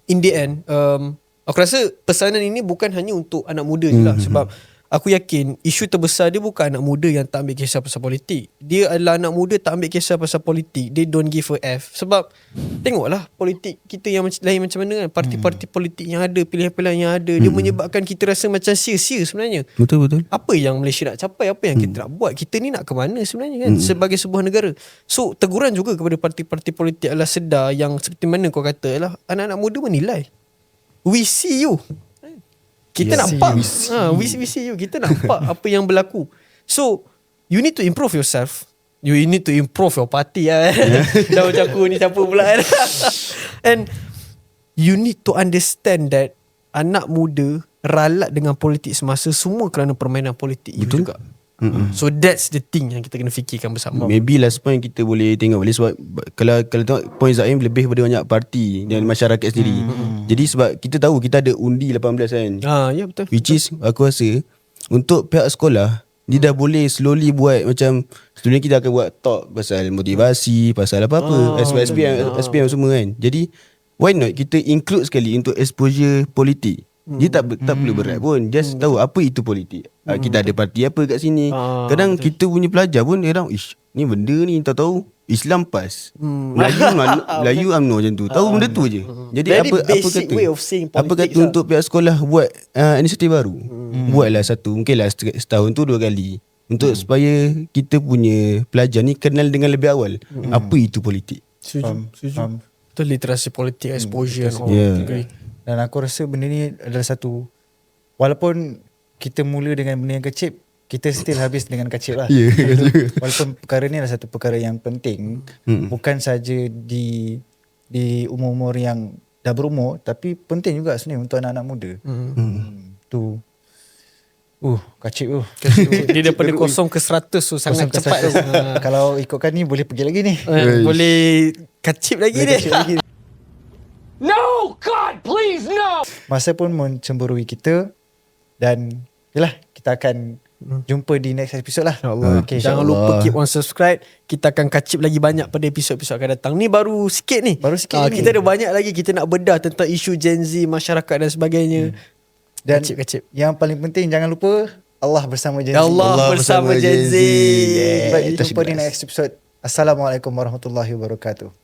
in the end, aku rasa pesanan ini bukan hanya untuk anak muda je lah. Sebab aku yakin isu terbesar dia bukan anak muda yang tak ambil kisah pasal politik. Dia adalah anak muda tak ambil kisah pasal politik. They don't give a F. Sebab tengoklah politik kita yang lain macam mana kan. Parti-parti politik yang ada, pilihan-pilihan yang ada, dia menyebabkan kita rasa macam sia-sia sebenarnya. Betul. Apa yang Malaysia nak capai, apa yang kita nak buat, kita ni nak ke mana sebenarnya kan, sebagai sebuah negara. So teguran juga kepada parti-parti politik adalah sedar yang seperti mana kau kata, adalah anak-anak muda menilai. We see you. Kita nampak. We see you. Kita nampak apa yang berlaku. So you need to improve yourself. You need to improve your party lah. Dah macam aku ni siapa pula kan. And you need to understand that anak muda ralat dengan politik semasa semua kerana permainan politik itu juga. So that's the thing yang kita kena fikirkan bersama. Maybe last point kita boleh tengok balik, sebab kalau tengok point Zaim lebih pada banyak parti dan masyarakat sendiri. Jadi sebab kita tahu kita ada undi 18 kan. Ya betul. Which is aku rasa untuk pihak sekolah, dia dah boleh slowly buat macam sebelum ni kita akan buat talk pasal motivasi, pasal apa-apa, SPM semua kan. Jadi why not kita include sekali untuk exposure politik. Dia tak perlu berat pun, just tahu apa itu politik. Kita ada parti apa kat sini. Kadang betul. Kita punya pelajar pun kadang ni benda ni tahu Islam PAS, Melayu UMNO macam tu. Tahu benda tu je. Jadi Very apa basic kata way of seeing apa politics kata untuk pihak sekolah buat inisiatif baru. Buatlah satu, mungkinlah setahun tu 2 kali, untuk supaya kita punya pelajar ni kenal dengan lebih awal apa itu politik. Setuju. Betul, literasi politik, exposure. Dan aku rasa benda ni adalah satu, walaupun kita mula dengan benda yang kecil, kita still habis dengan kecil lah. Walaupun perkara ni adalah satu perkara yang penting, bukan saja di umur-umur yang dah berumur, tapi penting juga sebenarnya untuk anak-anak muda. Tu kacip tu. Dia daripada 0 ke 100 tu sangat cepat tu. Kalau ikutkan ni boleh pergi lagi ni. Boleh kacip lagi dia. No, God, please, no! Masa pun mencemburui kita, dan yalah, kita akan jumpa di next episode lah. InsyaAllah. Okay, jangan lupa keep on subscribe. Kita akan kacip lagi banyak pada episod-episod akan datang. Ni baru sikit ni. Kita ada banyak lagi kita nak bedah tentang isu Gen Z, masyarakat dan sebagainya. Dan kacip. yang paling penting, jangan lupa Allah bersama Gen Z. Allah bersama Gen Z. Baik, kita jumpa di next episode. Assalamualaikum warahmatullahi wabarakatuh.